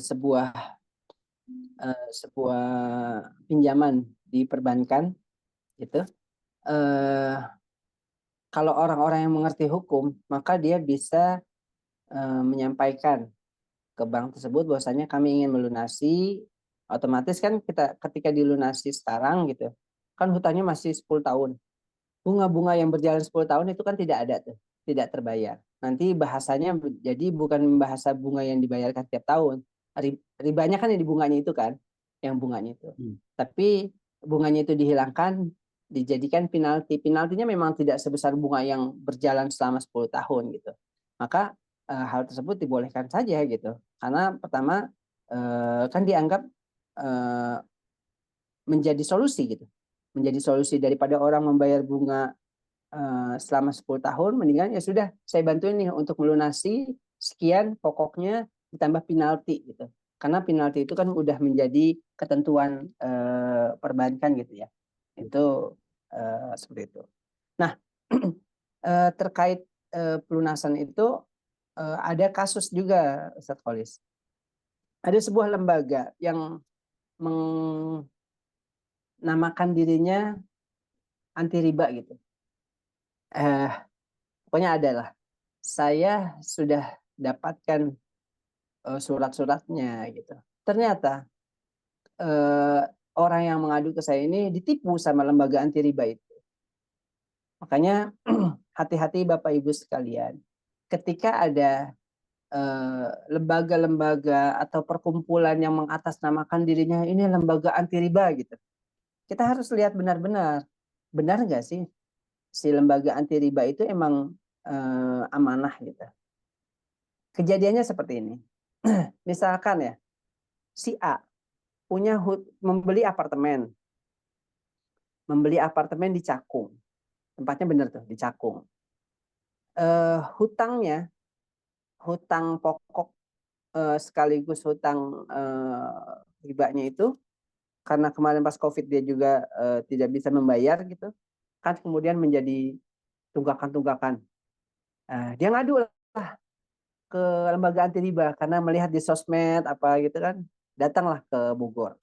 sebuah pinjaman di perbankan gitu, kalau orang-orang yang mengerti hukum, maka dia bisa menyampaikan ke bank tersebut bahwasanya kami ingin melunasi. Otomatis kan kita ketika dilunasi sekarang gitu, kan hutangnya masih 10 tahun. Bunga-bunga yang berjalan 10 tahun itu kan tidak ada tuh, tidak terbayar. Nanti bahasanya jadi bukan bahasa bunga yang dibayarkan tiap tahun. Ribanya kan yang di bunganya itu kan, yang bunganya itu. Tapi bunganya itu dihilangkan, dijadikan penalti. Penaltinya memang tidak sebesar bunga yang berjalan selama 10 tahun gitu. Maka hal tersebut dibolehkan saja gitu. Karena pertama kan dianggap menjadi solusi gitu. Menjadi solusi daripada orang membayar bunga selama 10 tahun, mendingan ya sudah saya bantuin nih untuk melunasi sekian pokoknya ditambah penalti gitu. Karena penalti itu kan udah menjadi ketentuan perbankan gitu ya. Itu seperti itu. Nah, terkait pelunasan itu ada kasus juga, Ustadz Kholis. Ada sebuah lembaga yang menamakan dirinya anti riba gitu. Pokoknya adalah saya sudah dapatkan surat-suratnya gitu. Ternyata orang yang mengadu ke saya ini ditipu sama lembaga anti riba itu. Makanya hati-hati Bapak Ibu sekalian, ketika ada lembaga-lembaga atau perkumpulan yang mengatasnamakan dirinya ini lembaga anti riba gitu, kita harus lihat benar-benar, benar nggak sih si lembaga anti riba itu emang amanah gitu. Kejadiannya seperti ini. Misalkan ya, si A punya membeli apartemen di Cakung. Tempatnya benar tuh, di Cakung. Hutang pokok sekaligus hutang ribanya itu, karena kemarin pas COVID dia juga tidak bisa membayar gitu, kan kemudian menjadi tunggakan-tunggakan. Dia ngadu lah ke lembaga anti riba karena melihat di sosmed apa gitu kan, datanglah ke Bogor.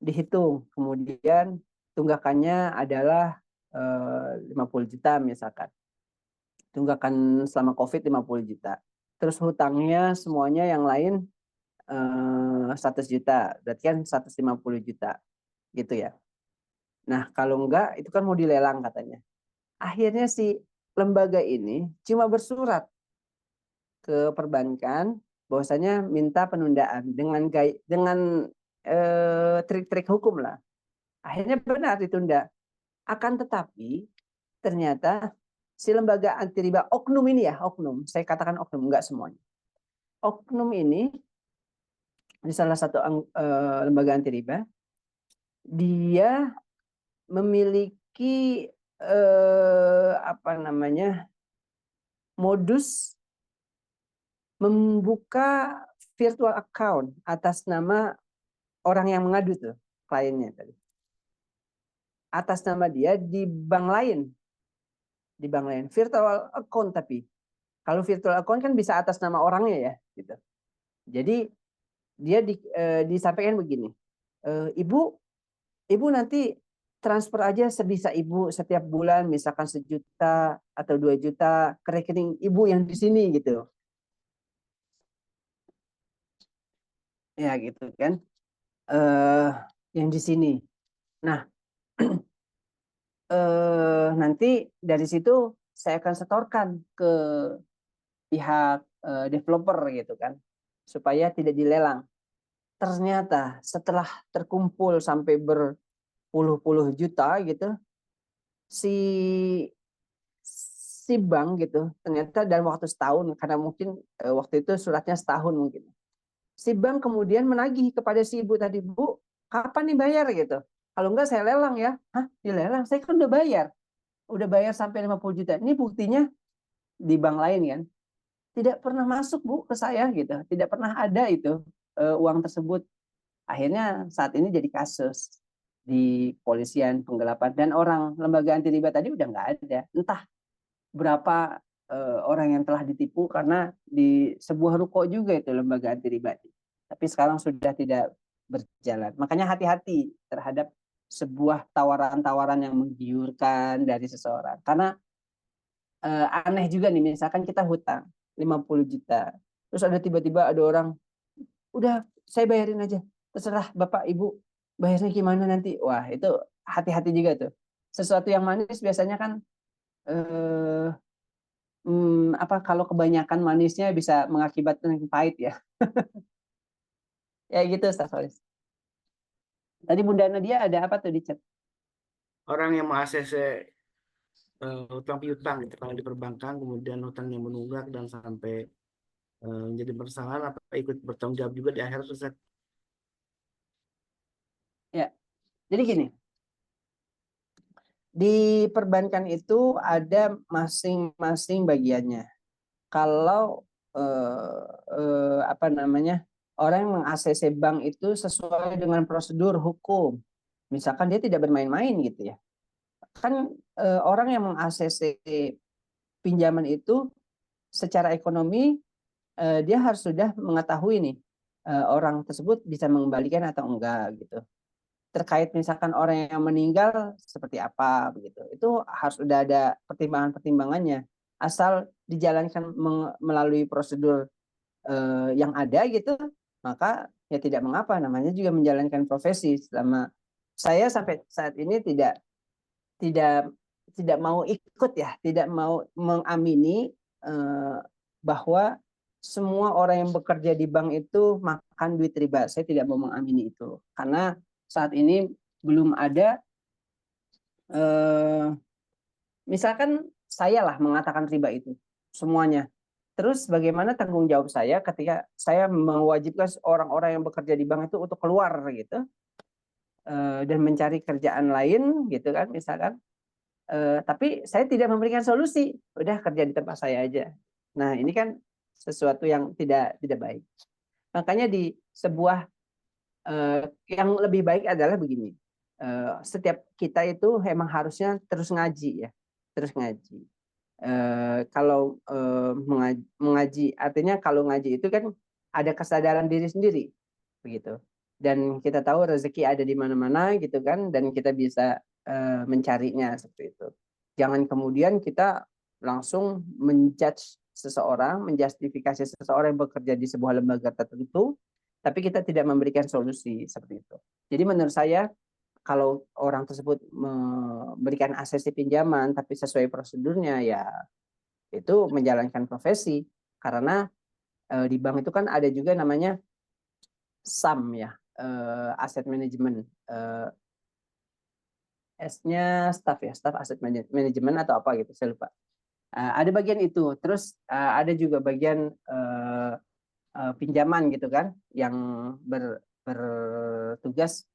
Dihitung, kemudian tunggakannya adalah 50 juta misalkan. Tunggakan selama COVID 50 juta. Terus hutangnya semuanya yang lain 100 juta. Berarti kan 150 juta. Gitu ya. Nah, kalau enggak itu kan mau dilelang katanya. Akhirnya si lembaga ini cuma bersurat ke perbankan bahwasanya minta penundaan dengan trik-trik hukum lah. Akhirnya benar ditunda. Akan tetapi ternyata si lembaga anti riba oknum ini ya, oknum, saya katakan oknum, enggak semuanya. Oknum ini di salah satu lembaga anti riba, dia memiliki modus membuka virtual account atas nama orang yang mengadu tuh, kliennya tadi. Atas nama dia di bank lain. Di bank lain, virtual account tapi. Kalau virtual account kan bisa atas nama orangnya ya, gitu. Jadi dia disampaikan begini, ibu nanti transfer aja sebisa ibu setiap bulan, misalkan 1 juta atau 2 juta ke rekening ibu yang di sini gitu. Ya gitu kan, yang di sini. Nah, nanti dari situ saya akan setorkan ke pihak developer gitu kan, supaya tidak dilelang. Ternyata setelah terkumpul sampai berpuluh-puluh juta gitu, si bank gitu ternyata dalam waktu setahun, karena mungkin waktu itu suratnya setahun mungkin, si bank kemudian menagih kepada si ibu tadi, Bu, kapan nih bayar gitu? Kalau enggak saya lelang ya. Hah, dilelang? Saya kan udah bayar sampai 50 juta. Ini buktinya di bank lain kan, tidak pernah masuk Bu ke saya gitu, tidak pernah ada itu uang tersebut. Akhirnya saat ini jadi kasus di kepolisian penggelapan, dan orang lembaga anti riba tadi udah nggak ada. Entah berapa orang yang telah ditipu karena di sebuah ruko juga itu lembaga anti riba. Tapi sekarang sudah tidak berjalan. Makanya hati-hati terhadap sebuah tawaran-tawaran yang menggiurkan dari seseorang. Karena aneh juga nih, misalkan kita hutang 50 juta. Terus ada tiba-tiba ada orang, udah saya bayarin aja. Terserah Bapak Ibu bayarnya gimana nanti. Wah, itu hati-hati juga tuh. Sesuatu yang manis biasanya kan kalau kebanyakan manisnya bisa mengakibatkan yang pahit ya. Ya gitu, Ustaz Faris. Tadi Bunda Nadia ada apa tuh di chat? Orang yang meng-ACC hutang piutang gitu, kalau di perbankan kemudian hutangnya menunggak dan sampai menjadi permasalahan, apa ikut bertanggung jawab juga di akhirat, Ustaz? Ya, jadi gini, di perbankan itu ada masing-masing bagiannya. Kalau orang yang meng-ACC bank itu sesuai dengan prosedur hukum, misalkan dia tidak bermain-main gitu ya, kan orang yang meng-ACC pinjaman itu secara ekonomi dia harus sudah mengetahui nih orang tersebut bisa mengembalikan atau enggak gitu. Terkait misalkan orang yang meninggal seperti apa begitu, itu harus sudah ada pertimbangan-pertimbangannya. Asal dijalankan melalui prosedur yang ada gitu, maka ya tidak mengapa, namanya juga menjalankan profesi. Selama saya sampai saat ini tidak mau ikut ya, tidak mau mengamini bahwa semua orang yang bekerja di bank itu makan duit riba. Saya tidak mau mengamini itu karena saat ini belum ada misalkan saya lah mengatakan riba itu semuanya. Terus bagaimana tanggung jawab saya ketika saya mewajibkan orang-orang yang bekerja di bank itu untuk keluar gitu dan mencari kerjaan lain gitu kan misalkan. Tapi saya tidak memberikan solusi, udah kerja di tempat saya aja. Nah ini kan sesuatu yang tidak baik. Makanya di sebuah yang lebih baik adalah begini. Setiap kita itu memang harusnya terus ngaji ya, terus ngaji. Kalau mengaji, artinya kalau ngaji itu kan ada kesadaran diri sendiri, begitu. Dan kita tahu rezeki ada di mana-mana gitu kan, dan kita bisa mencarinya seperti itu. Jangan kemudian kita langsung menjudge seseorang, menjustifikasi seseorang yang bekerja di sebuah lembaga tertentu, tapi kita tidak memberikan solusi seperti itu. Jadi menurut saya kalau orang tersebut memberikan ACC pinjaman tapi sesuai prosedurnya, ya itu menjalankan profesi. Karena di bank itu kan ada juga namanya SAM ya, Asset Management. S-nya staff ya, staff asset management atau apa gitu, saya lupa. Ada bagian itu. Terus ada juga bagian pinjaman gitu kan, yang bertugas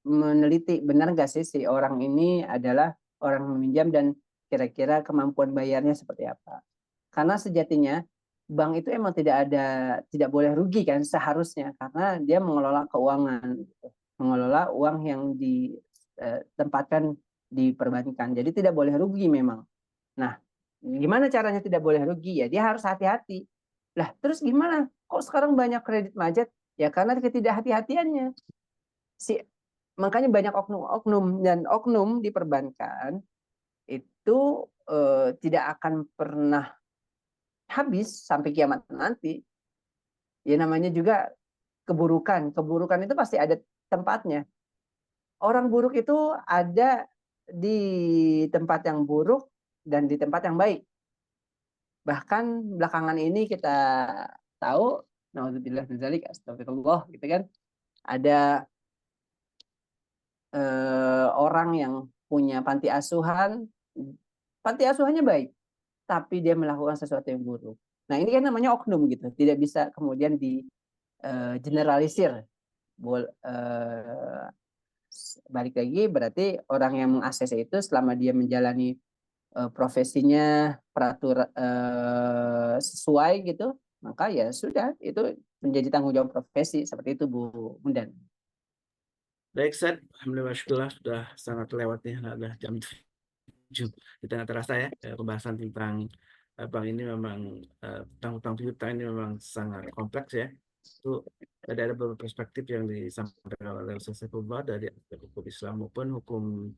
meneliti benar nggak sih si orang ini adalah orang meminjam dan kira-kira kemampuan bayarnya seperti apa. Karena sejatinya bank itu emang tidak boleh rugi kan seharusnya, karena dia mengelola keuangan, gitu. Mengelola uang yang ditempatkan di perbankan. Jadi tidak boleh rugi memang. Nah, gimana caranya tidak boleh rugi? Ya dia harus hati-hati. Lah, terus gimana? Kok sekarang banyak kredit macet? Ya karena ketidakhati-hatiannya. Makanya banyak oknum dan oknum di perbankan itu tidak akan pernah habis sampai kiamat nanti. Ya namanya juga keburukan. Keburukan itu pasti ada tempatnya. Orang buruk itu ada di tempat yang buruk dan di tempat yang baik. Bahkan belakangan ini kita tahu, naudzubillah min dzalik, astagfirullah gitu kan, ada orang yang punya panti asuhannya baik, tapi dia melakukan sesuatu yang buruk. Nah ini kan namanya oknum gitu, tidak bisa kemudian di generalisir. Balik lagi berarti orang yang meng-ACC itu selama dia menjalani profesinya sesuai gitu, maka ya sudah, itu menjadi tanggung jawab profesi seperti itu Bu Mundan. Baik, Ustaz. Alhamdulillah syukurlah sudah sangat lewat nih, sudah jam 7. Kita nggak terasa ya, pembahasan tentang Bang ini memang tentang hutang piutang ini memang sangat kompleks ya. Itu tadi ada beberapa perspektif yang disampaikan oleh Ustaz Saifullah dari hukum Islam maupun hukum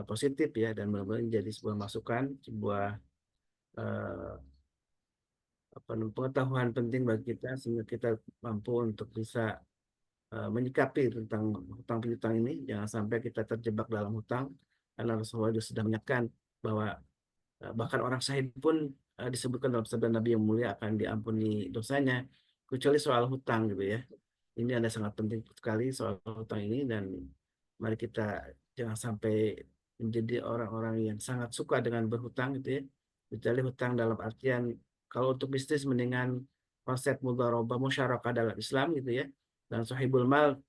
positif ya, dan benar-benar jadi sebuah masukan, sebuah pengetahuan penting bagi kita sehingga kita mampu untuk bisa menyikapi tentang hutang piutang ini. Jangan sampai kita terjebak dalam hutang, karena Rasulullah sudah menyatakan bahwa bahkan orang syahid pun disebutkan dalam sabda Nabi yang mulia akan diampuni dosanya, kecuali soal hutang gitu ya. Ini ada sangat penting sekali soal hutang ini, dan mari kita jangan sampai menjadi orang-orang yang sangat suka dengan berhutang gitu ya. Kecuali hutang dalam artian kalau untuk bisnis mendingan konsep mudharabah musyarakah dalam Islam gitu ya. Dan sahibul mal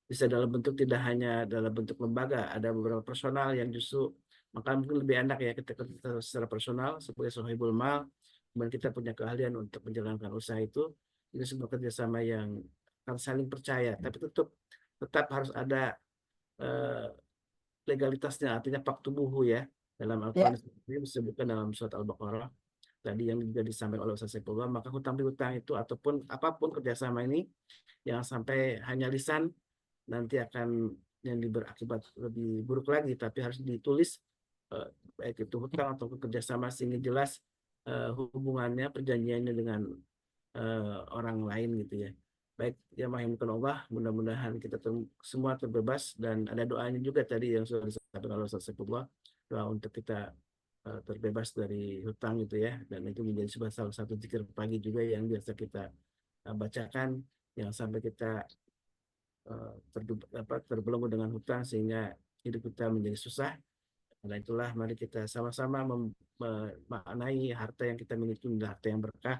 bisa dalam bentuk tidak hanya dalam bentuk lembaga, ada beberapa personal yang justru maka mungkin lebih enak ya kita secara personal sebagai sahibul mal, kemudian kita punya keahlian untuk menjalankan usaha itu sebuah kerjasama yang harus saling percaya, tapi tetap harus ada legalitasnya, artinya paktubuhu ya, dalam Al-Quran disebutkan dalam surat Al-Baqarah tadi yang juga disampaikan oleh Ustaz Saifullah. Maka hutang piutang itu ataupun apapun kerjasama ini jangan sampai hanya lisan, nanti akan yang berakibat lebih buruk lagi, tapi harus ditulis baik itu hutang atau kerjasama sehingga jelas hubungannya, perjanjiannya dengan orang lain gitu ya. Baik, ya mahimkan Allah, mudah-mudahan kita semua terbebas, dan ada doanya juga tadi yang sudah disampaikan oleh Ustaz Saifullah, doa untuk kita terbebas dari hutang gitu ya, dan itu menjadi salah satu zikir pagi juga yang biasa kita bacakan, yang sampai kita terbelenggu dengan hutang sehingga hidup kita menjadi susah. Karena itulah mari kita sama-sama memaknai harta yang kita miliki adalah harta yang berkah,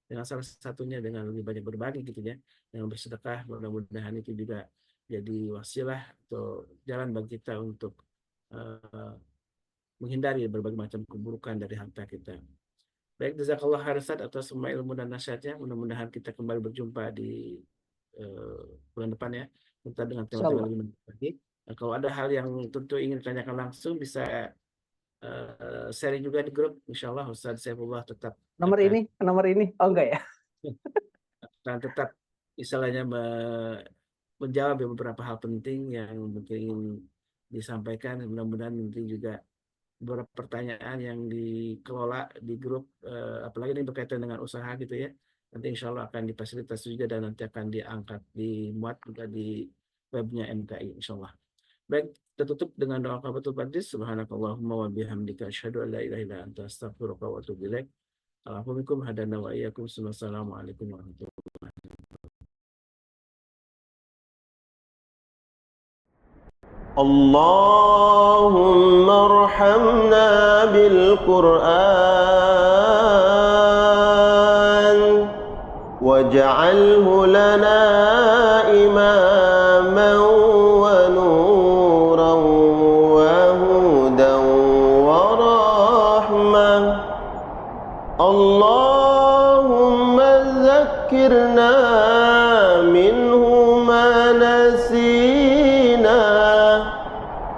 dengan salah satunya dengan lebih banyak berbagi gitu ya, dengan bersedekah. Mudah-mudahan itu juga jadi wasilah atau jalan bagi kita untuk menghindari berbagai macam keburukan dari harta kita. Baik, jazakallah khair Ustaz atas semua ilmu dan nasihatnya. Mudah-mudahan kita kembali berjumpa di bulan depan ya, kita dengan tema-tema lebih menarik lagi. Nah, kalau ada hal yang tentu ingin ditanyakan langsung bisa sharing juga di grup. Insyaallah Ustaz Saifullah tetap nomor ini oh enggak ya, dan tetap istilahnya menjawab beberapa hal penting yang mungkin ingin disampaikan. Mudah-mudahan nanti juga beberapa pertanyaan yang dikelola di grup, apalagi ini berkaitan dengan usaha gitu ya, nanti insya Allah akan difasilitasi juga dan nanti akan diangkat, dimuat juga di webnya MKI insya Allah. Baik, kita tutup dengan doa kafaratul majlis. Subhanakallahumma wa bihamdika asyhadu an la ilaha illa anta astaghfiruka wa atubu ilaik. Alhamdulillah hadana wa iyyakum. Wassalamualaikum warahmatullahi wabarakatuh. اللهم ارحمنا بالقرآن واجعله لنا إماما ونورا وهدى ورحمة. اللهم ذكرنا منه ما نسينا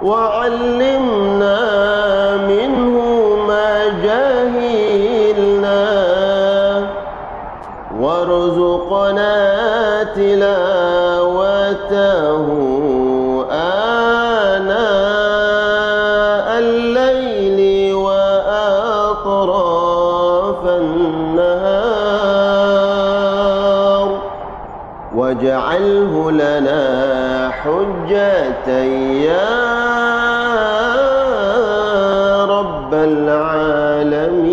وعلمنا منه ما جهلنا وارزقنا تلاوته آناء الليل وأطراف النهار واجعله لنا حجة يا رب العالمين.